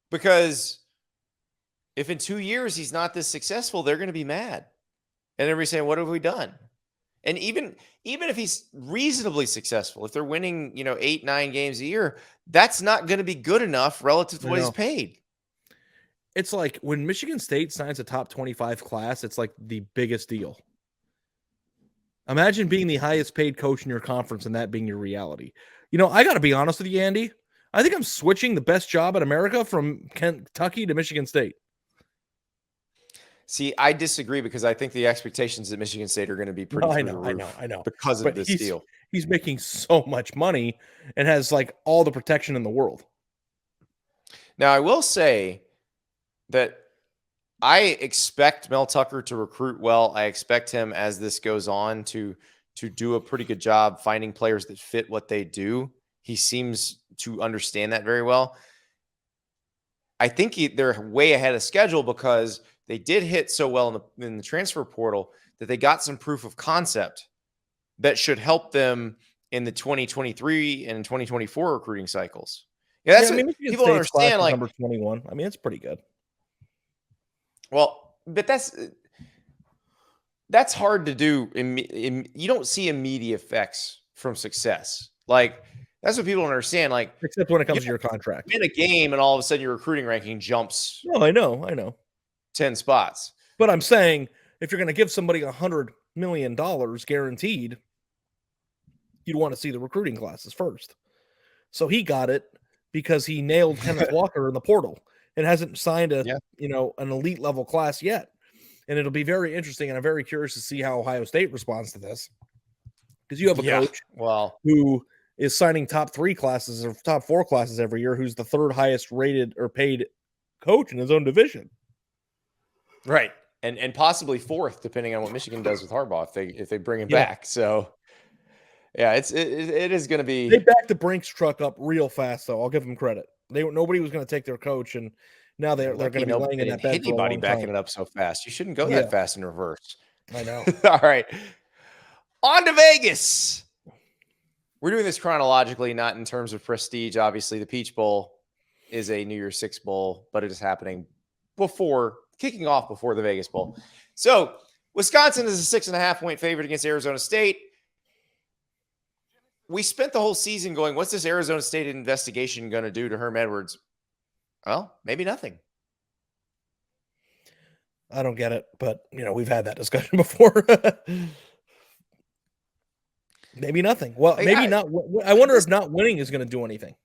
because if in 2 years he's not this successful, they're going to be mad. And everybody's saying, what have we done? And even if he's reasonably successful, if they're winning, 8-9 games a year, that's not going to be good enough relative to what he's paid. It's like when Michigan State signs a top 25 class, it's like the biggest deal. Imagine being the highest paid coach in your conference and that being your reality. I got to be honest with you, Andy. I think I'm switching the best job in America from Kentucky to Michigan State. See, I disagree, because I think the expectations at Michigan State are going to be pretty through the roof. I know. Because of this deal. He's making so much money and has like all the protection in the world. Now, I will say that I expect Mel Tucker to recruit well. I expect him, as this goes on, to do a pretty good job finding players that fit what they do. He seems to understand that very well. I think they're way ahead of schedule because they did hit so well in the transfer portal that they got some proof of concept that should help them in the 2023 and 2024 recruiting cycles. Yeah, that's what people don't understand. Like number 21. I mean, it's pretty good. Well, but that's hard to do. You don't see immediate effects from success. Like, that's what people don't understand. Like, except when it comes to your contract. Win a game and all of a sudden your recruiting ranking jumps. No, I know. 10 spots. But I'm saying, if you're going to give somebody $100 million guaranteed, you'd want to see the recruiting classes first. So he got it because he nailed Kenneth Walker in the portal and hasn't signed an elite level class yet. And it'll be very interesting, and I'm very curious to see how Ohio State responds to this, because you have a coach who is signing top 3 classes or top 4 classes every year, who's the 3rd highest rated or paid coach in his own division. Right. And possibly 4th, depending on what Michigan does with Harbaugh, if they bring him back. So yeah, it is going to be. They backed the Brinks truck up real fast, though. I'll give them credit. Nobody was going to take their coach, and now they're going to be laying in that bed. Anybody backing it up so fast? You shouldn't go that fast in reverse. I know. All right. On to Vegas. We're doing this chronologically, not in terms of prestige. Obviously, the Peach Bowl is a New Year's Six Bowl, but it is happening kicking off before the Vegas Bowl. So Wisconsin is a 6.5 point favorite against Arizona State. We spent the whole season going, what's this Arizona State investigation going to do to Herm Edwards? Well, maybe nothing. I don't get it, but we've had that discussion before. Maybe nothing. Well, maybe not. I wonder if not winning is going to do anything.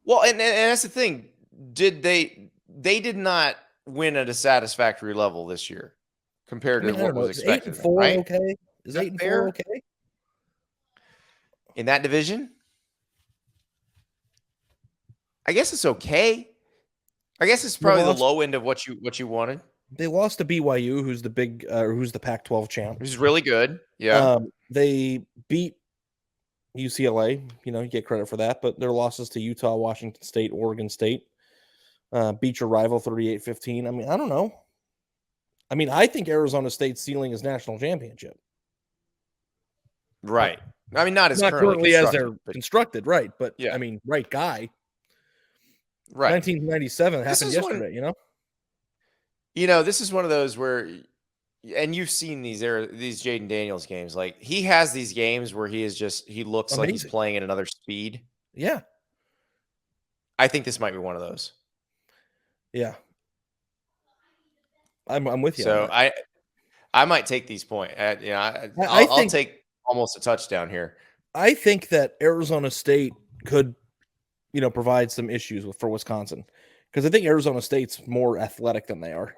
Well, and that's the thing. They did not win at a satisfactory level this year compared to what was expected. 8-4, right? Okay. Is 8-4 okay? In that division? I guess it's okay. I guess it's probably the low end of what you wanted. They lost to BYU, who's the Pac-12 champ. Who's really good. Yeah. They beat UCLA. You get credit for that, but their losses to Utah, Washington State, Oregon State beat your rival 38-15. I mean, I don't know. I mean, I think Arizona State's ceiling is national championship. Right. I mean, not currently as they're constructed, right? But yeah. I mean, right guy. Right. 1997 happened yesterday, this is one of those where, and you've seen these Jaden Daniels games. Like, he has these games where he looks amazing. Like he's playing at another speed. Yeah. I think this might be one of those. Yeah. I'm with you. So I might take these points. I'll take almost a touchdown here. I think that Arizona State could provide some issues for Wisconsin, because I think Arizona State's more athletic than they are.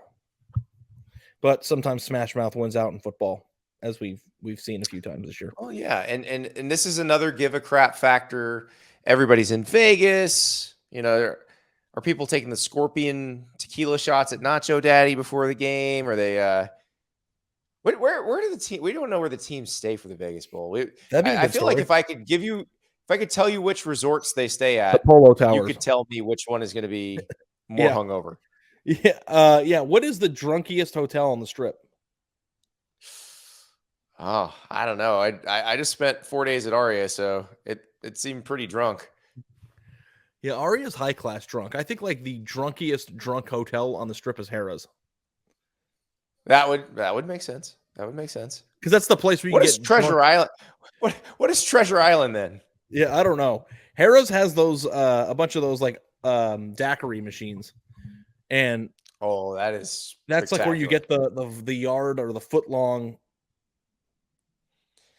But sometimes Smash Mouth wins out in football, as we've seen a few times this year. Oh yeah, and this is another give a crap factor. Everybody's in Vegas. Are people taking the Scorpion tequila shots at Nacho Daddy before the game? Are they? Where do the team? We don't know where the teams stay for the Vegas Bowl. I feel like if I could tell you which resorts they stay at, the Polo Towers, you could tell me which one is going to be more hungover. Yeah. What is the drunkiest hotel on the Strip? Oh, I don't know. I just spent 4 days at Aria, so it seemed pretty drunk. Yeah, Aria's high class drunk. I think like the drunkiest drunk hotel on the Strip is Harrah's. That would make sense. That would make sense, because that's the place where you get Treasure Island. What is Treasure Island then? Yeah, I don't know. Harrah's has those a bunch of those like daiquiri machines, and that's like where you get the yard or the foot long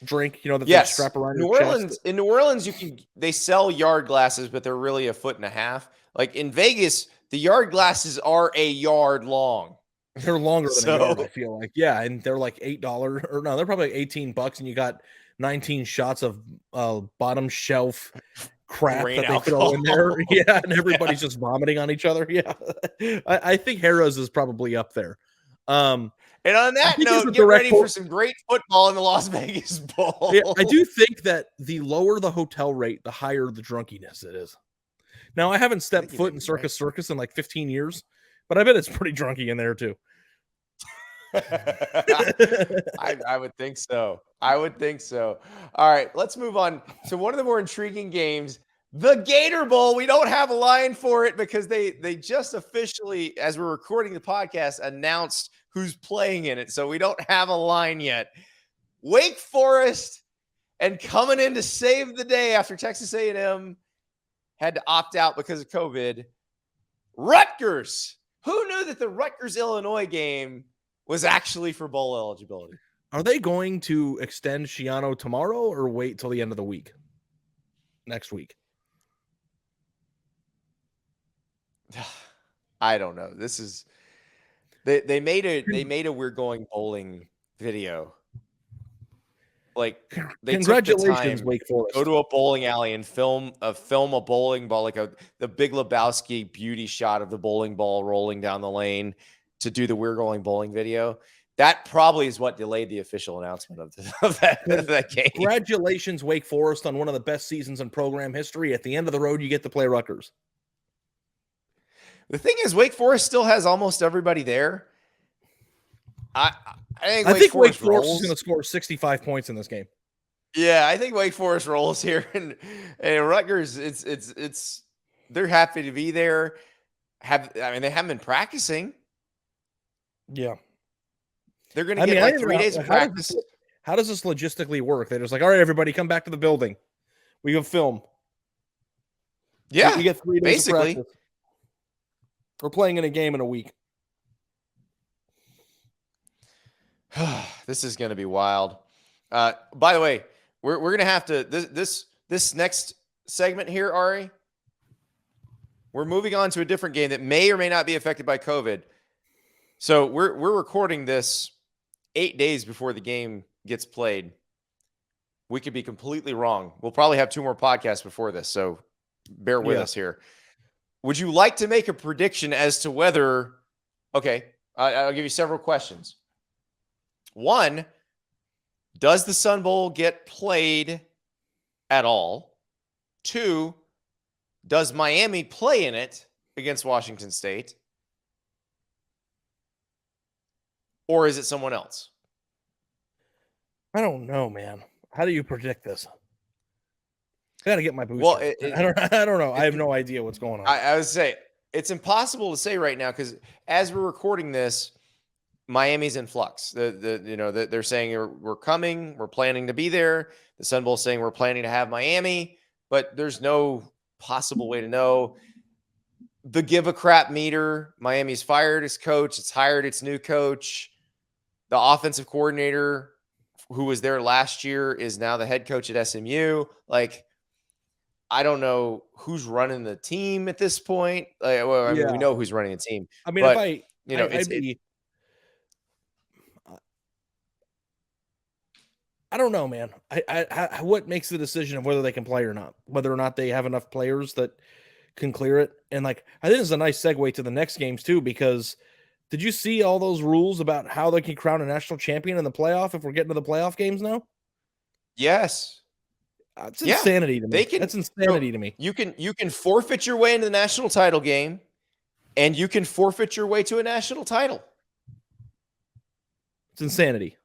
drink. That they strap around your chest. In New Orleans, they sell yard glasses, but they're really 1.5 feet. Like in Vegas, the yard glasses are a yard long. They're longer than a yard, I feel like. Yeah, and they're like $8, or no, they're probably like $18, and you got 19 shots of bottom shelf crap that they throw in there. Yeah, and everybody's just vomiting on each other. Yeah, I think Harrah's is probably up there. And on that note, get ready for some great football in the Las Vegas Bowl. Yeah, I do think that the lower the hotel rate, the higher the drunkiness it is. Now, I haven't stepped foot in Circus in like 15 years, but I bet it's pretty drunky in there too. I would think so. All right, let's move on to one of the more intriguing games, the Gator Bowl. We don't have a line for it because they just officially, as we're recording the podcast, announced who's playing in it. So we don't have a line yet. Wake Forest, and coming in to save the day after Texas A&M had to opt out because of COVID, Rutgers. Who knew that the Rutgers-Illinois game was actually for bowl eligibility? Are they going to extend Shiano tomorrow or wait till the end of the week? Next week? I don't know. This is they made a We're Going Bowling video. Like, they congratulations, Wake Forest. Go to a bowling alley and film a bowling ball, like the Big Lebowski beauty shot of the bowling ball rolling down the lane to do the We're Going Bowling video. That probably is what delayed the official announcement of that game. Congratulations, Wake Forest, on one of the best seasons in program history. At the end of the road, you get to play Rutgers. The thing is, Wake Forest still has almost everybody there. I think I think Wake Forest Forest is rolls. going to score 65 points in this game. Yeah, I think Wake Forest rolls here, and Rutgers. It's they're happy to be there. They haven't been practicing. Yeah. They're going to get like 3 days of practice. How does this logistically work? They're just like, all right, everybody, come back to the building. We can film. Yeah, we get 3 days basically. of practice. We're playing in a game in a week. This is going to be wild. By the way, we're going to have to this next segment here, Ari. We're moving on to a different game that may or may not be affected by COVID. So we're recording this 8 days before the game gets played. We could be completely wrong. We'll probably have 2 more podcasts before this, so bear with us here. Would you like to make a prediction as to whether? Okay, I'll give you several questions. 1, does the Sun Bowl get played at all? 2, does Miami play in it against Washington State? Or is it someone else? I don't know, man. How do you predict this? I got to get my booster. Well, I don't know. I have no idea what's going on. I would say it's impossible to say right now because as we're recording this, Miami's in flux. They're saying we're coming, we're planning to be there. The Sun Bowl's saying we're planning to have Miami, but there's no possible way to know. The give a crap meter. Miami's fired its coach. It's hired its new coach. The offensive coordinator who was there last year is now the head coach at SMU. Like, I don't know who's running the team at this point. We know who's running the team. I mean, but, I don't know, man. What makes the decision of whether they can play or not, whether or not they have enough players that can clear it. And I think it's a nice segue to the next games too, because did you see all those rules about how they can crown a national champion in the playoff if we're getting to the playoff games now? Yes. It's insanity to me. That's insanity to me. You can forfeit your way into the national title game, and you can forfeit your way to a national title. It's insanity.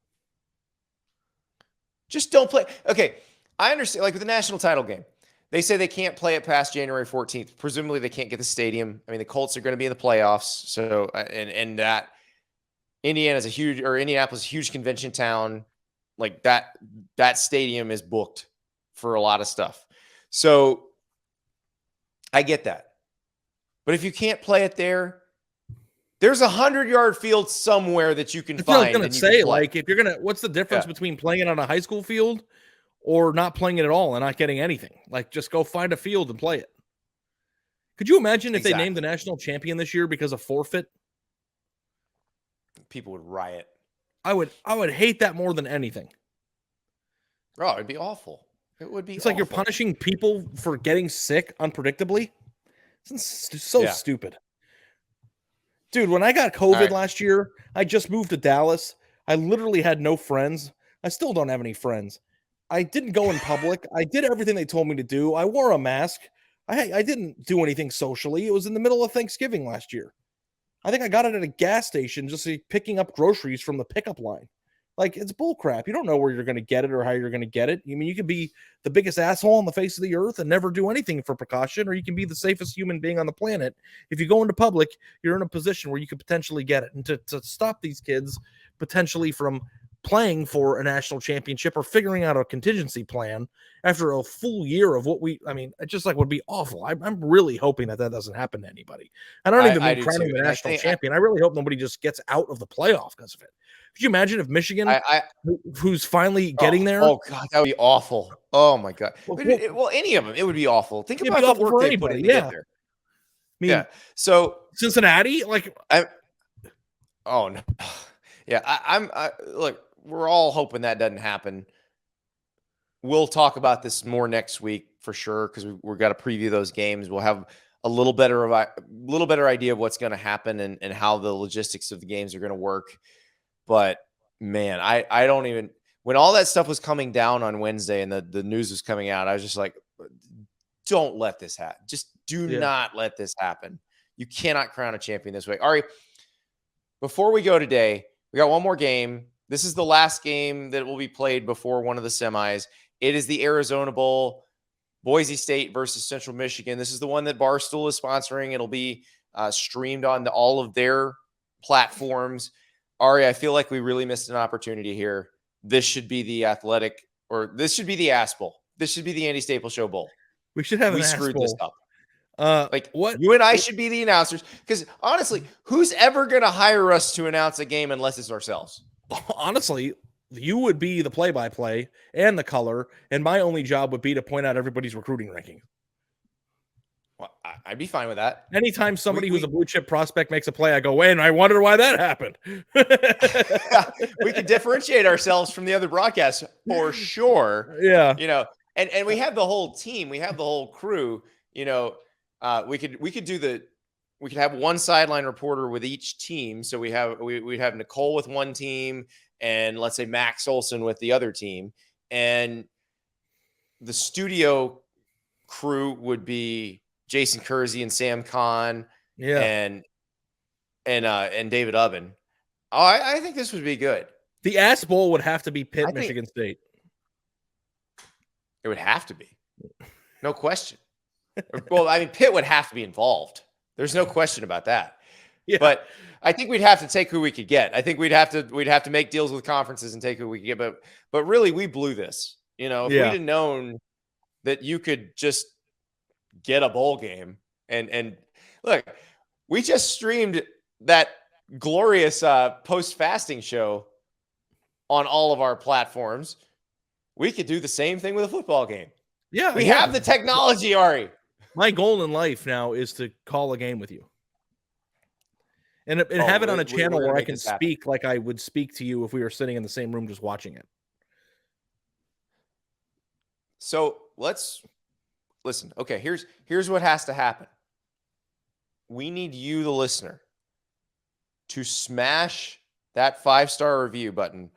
Just don't play. Okay, I understand. Like with the national title game, they say they can't play it past January 14th. Presumably, they can't get the stadium. I mean, the Colts are going to be in the playoffs, so and that Indianapolis is a huge convention town. Like that stadium is booked for a lot of stuff. So I get that. But if you can't play it there, there's a 100-yard field somewhere that you can find. I was going to say, like, if you're going to, what's the difference between playing it on a high school field or not playing it at all and not getting anything? Like, just go find a field and play it. Could you imagine if they named the national champion this year because of forfeit? People would riot. I would hate that more than anything. Oh, it'd be awful. It would be. It's like you're punishing people for getting sick unpredictably. It's so stupid. Dude, when I got COVID last year, I just moved to Dallas. I literally had no friends. I still don't have any friends. I didn't go in public. I did everything they told me to do. I wore a mask. I didn't do anything socially. It was in the middle of Thanksgiving last year. I think I got it at a gas station just picking up groceries from the pickup line. Like, it's bullcrap. You don't know where you're going to get it or how you're going to get it. I mean, you could be the biggest asshole on the face of the earth and never do anything for precaution, or you can be the safest human being on the planet. If you go into public, you're in a position where you could potentially get it. And to stop these kids potentially from playing for a national championship or figuring out a contingency plan after a full year of it just would be awful. I'm really hoping that doesn't happen to anybody. I don't even mean crowning the national champion. I really hope nobody just gets out of the playoff because of it. Could you imagine if Michigan, who's finally getting there? Oh, God, that would be awful. Oh, my God. Well, any of them, it would be awful. Think about the work they put in to get there. So Cincinnati, oh, no. Yeah, look, we're all hoping that doesn't happen. We'll talk about this more next week for sure because we've got to preview those games. We'll have a little better idea of what's going to happen and how the logistics of the games are going to work. But man, I don't even, when all that stuff was coming down on Wednesday and the news was coming out, I was just like, don't let this happen. Just do not let this happen. You cannot crown a champion this way. Ari, before we go today, We got one more game. This is the last game that will be played before one of the semis. It is the Arizona Bowl, Boise State versus Central Michigan. This is the one that Barstool is sponsoring. It'll be streamed on all of their platforms. Ari, I feel like we really missed an opportunity here. This should be the athletic, or this should be the A.S. Bowl. This should be the Andy Staples Show Bowl. We should have an We A.S. screwed Bowl. this up. What you and I should be the announcers, because honestly, who's ever going to hire us to announce a game unless it's ourselves? Honestly, you would be the play-by-play and the color, and my only job would be to point out everybody's recruiting ranking. Well, I'd be fine with that. Anytime somebody who's a blue chip prospect makes a play, I go, and I wonder why that happened. We could differentiate ourselves from the other broadcasts for sure. Yeah. You know, and we have the whole team, we have the whole crew, you know. We could have one sideline reporter with each team. So we'd have Nicole with one team, and let's say Max Olson with the other team, and the studio crew would be Jason Kersey and Sam Kahn, and David Ubben. Oh, I think this would be good. The A.S. Bowl would have to be Pitt, Michigan State. It would have to be, no question. Well, I mean, Pitt would have to be involved. There's no question about that. Yeah. But I think we'd have to take who we could get. I think we'd have to make deals with conferences and take who we could get. But really, we blew this. You know, if we'd have known that you could just get a bowl game and look, we just streamed that glorious post-fasting show on all of our platforms. We could do the same thing with a football game. Yeah, we have the technology, Ari. My goal in life now is to call a game with you. And have it on a channel where I can speak like I would speak to you if we were sitting in the same room just watching it. So let's listen. Okay, here's what has to happen. We need you, the listener, to smash that 5-star review button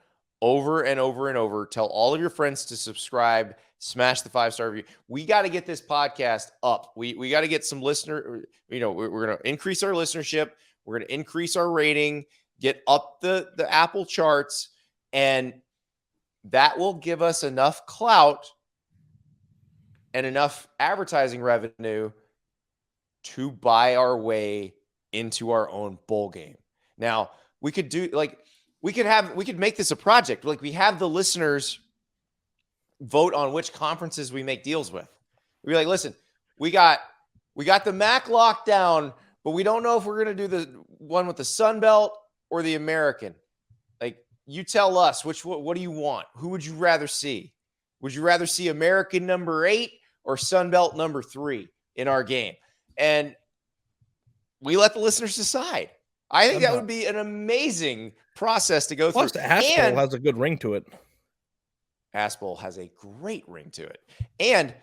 over and over and over. Tell all of your friends to subscribe. Smash the 5-star review. We got to get this podcast up. We got to get some listener. You know, we're going to increase our listenership. We're going to increase our rating, get up the Apple charts, and that will give us enough clout and enough advertising revenue to buy our way into our own bowl game. Now, we could make this a project. Like, we have the listeners vote on which conferences we make deals with. We'd be like, listen, we got the MAC locked down, but we don't know if we're going to do the one with the Sun Belt or the American. Like, you tell us what do you want? Who would you rather see? Would you rather see American number 8 or Sun Belt number 3 in our game? And we let the listeners decide. I think that would be an amazing process to go through. Plus, the A.S. Bowl has a good ring to it. A.S. Bowl has a great ring to it. And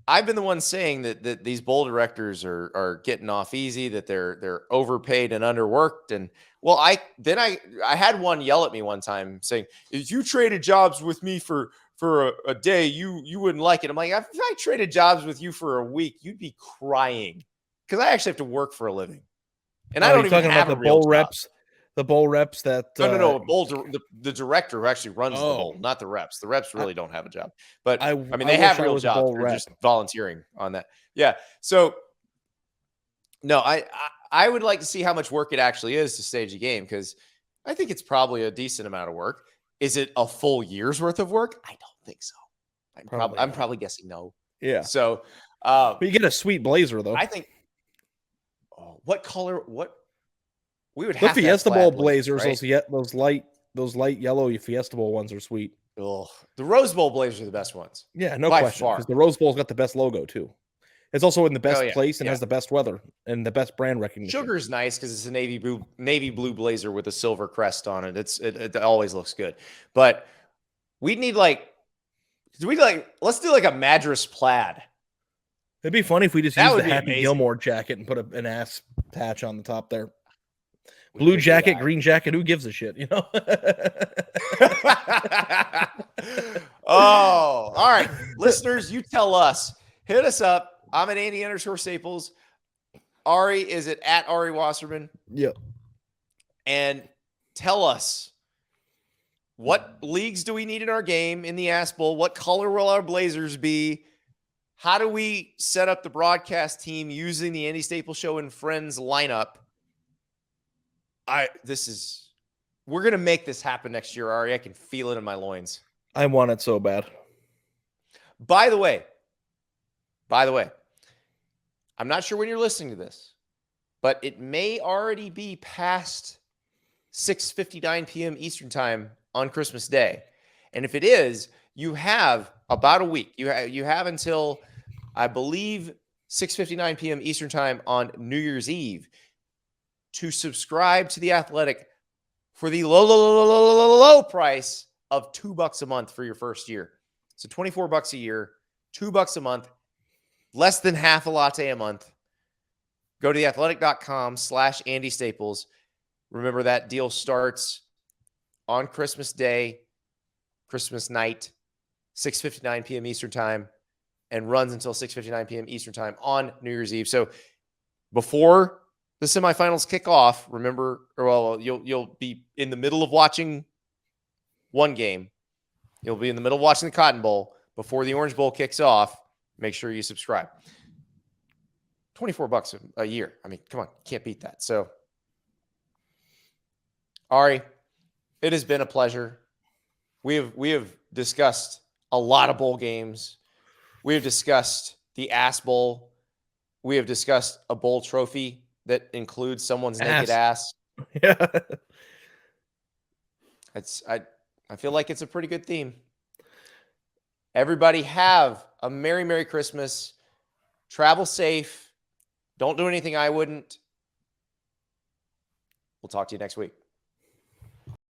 I've been the one saying that these bowl directors are getting off easy, that they're overpaid and underworked. And well, I had one yell at me one time saying, if you traded jobs with me for a day, you wouldn't like it. I'm like, if I traded jobs with you for a week, you'd be crying, because I actually have to work for a living. And I don't even have a real job. The bowl reps that no, the director who actually runs the bowl, not the reps. The reps really don't have a job, but I mean, they have real jobs. They're just volunteering on that. Yeah. So no, I would like to see how much work it actually is to stage a game, because I think it's probably a decent amount of work. Is it a full year's worth of work? I don't think so. I'm probably guessing no. Yeah. So, but you get a sweet blazer though. I think. Oh, what color? What? We would the have Fiesta Bowl blazers, right? those light yellow Fiesta Bowl ones are sweet. Ugh. The Rose Bowl blazers are the best ones. Yeah, no question. Because the Rose Bowl's got the best logo too. It's also in the best place and has the best weather and the best brand recognition. Sugar's nice because it's a navy blue blazer with a silver crest on it. It always looks good. But we need let's do like a Madras plaid. It'd be funny if we just used the Happy Gilmore jacket and put an ass patch on the top there. Blue jacket, green jacket, who gives a shit, you know? Oh, all right. Listeners, you tell us. Hit us up. I'm at Andy_Staples. Ari is at Ari Wasserman. Yep. And tell us What leagues do we need in our game in the A.S.S Bowl? What color will our Blazers be? How do we set up the broadcast team using the Andy Staples Show and Friends lineup? We're going to make this happen next year, Ari. I can feel it in my loins. I want it so bad. By the way, I'm not sure when you're listening to this, but it may already be past 6:59 p.m. Eastern time on Christmas Day. And if it is, you have about a week. You have until, I believe, 6:59 p.m. Eastern time on New Year's Eve to subscribe to The Athletic for the low price of $2 a month for your first year. So $24 a year, $2 a month, less than half a latte a month. Go to theathletic.com/Andy Staples. Remember, that deal starts on Christmas Day, Christmas night, 6:59 p.m. Eastern time, and runs until 6:59 p.m. Eastern time on New Year's Eve. So before the semifinals kick off, remember, you'll be in the middle of watching one game. You'll be in the middle of watching the Cotton Bowl. Before the Orange Bowl kicks off, make sure you subscribe. $24 a year. I mean, come on, can't beat that. So, Ari, it has been a pleasure. We have discussed a lot of bowl games. We have discussed the A.S.S Bowl. We have discussed a bowl trophy that includes someone's naked ass. Yeah. I feel like it's a pretty good theme. Everybody have a Merry, Merry Christmas. Travel safe. Don't do anything I wouldn't. We'll talk to you next week.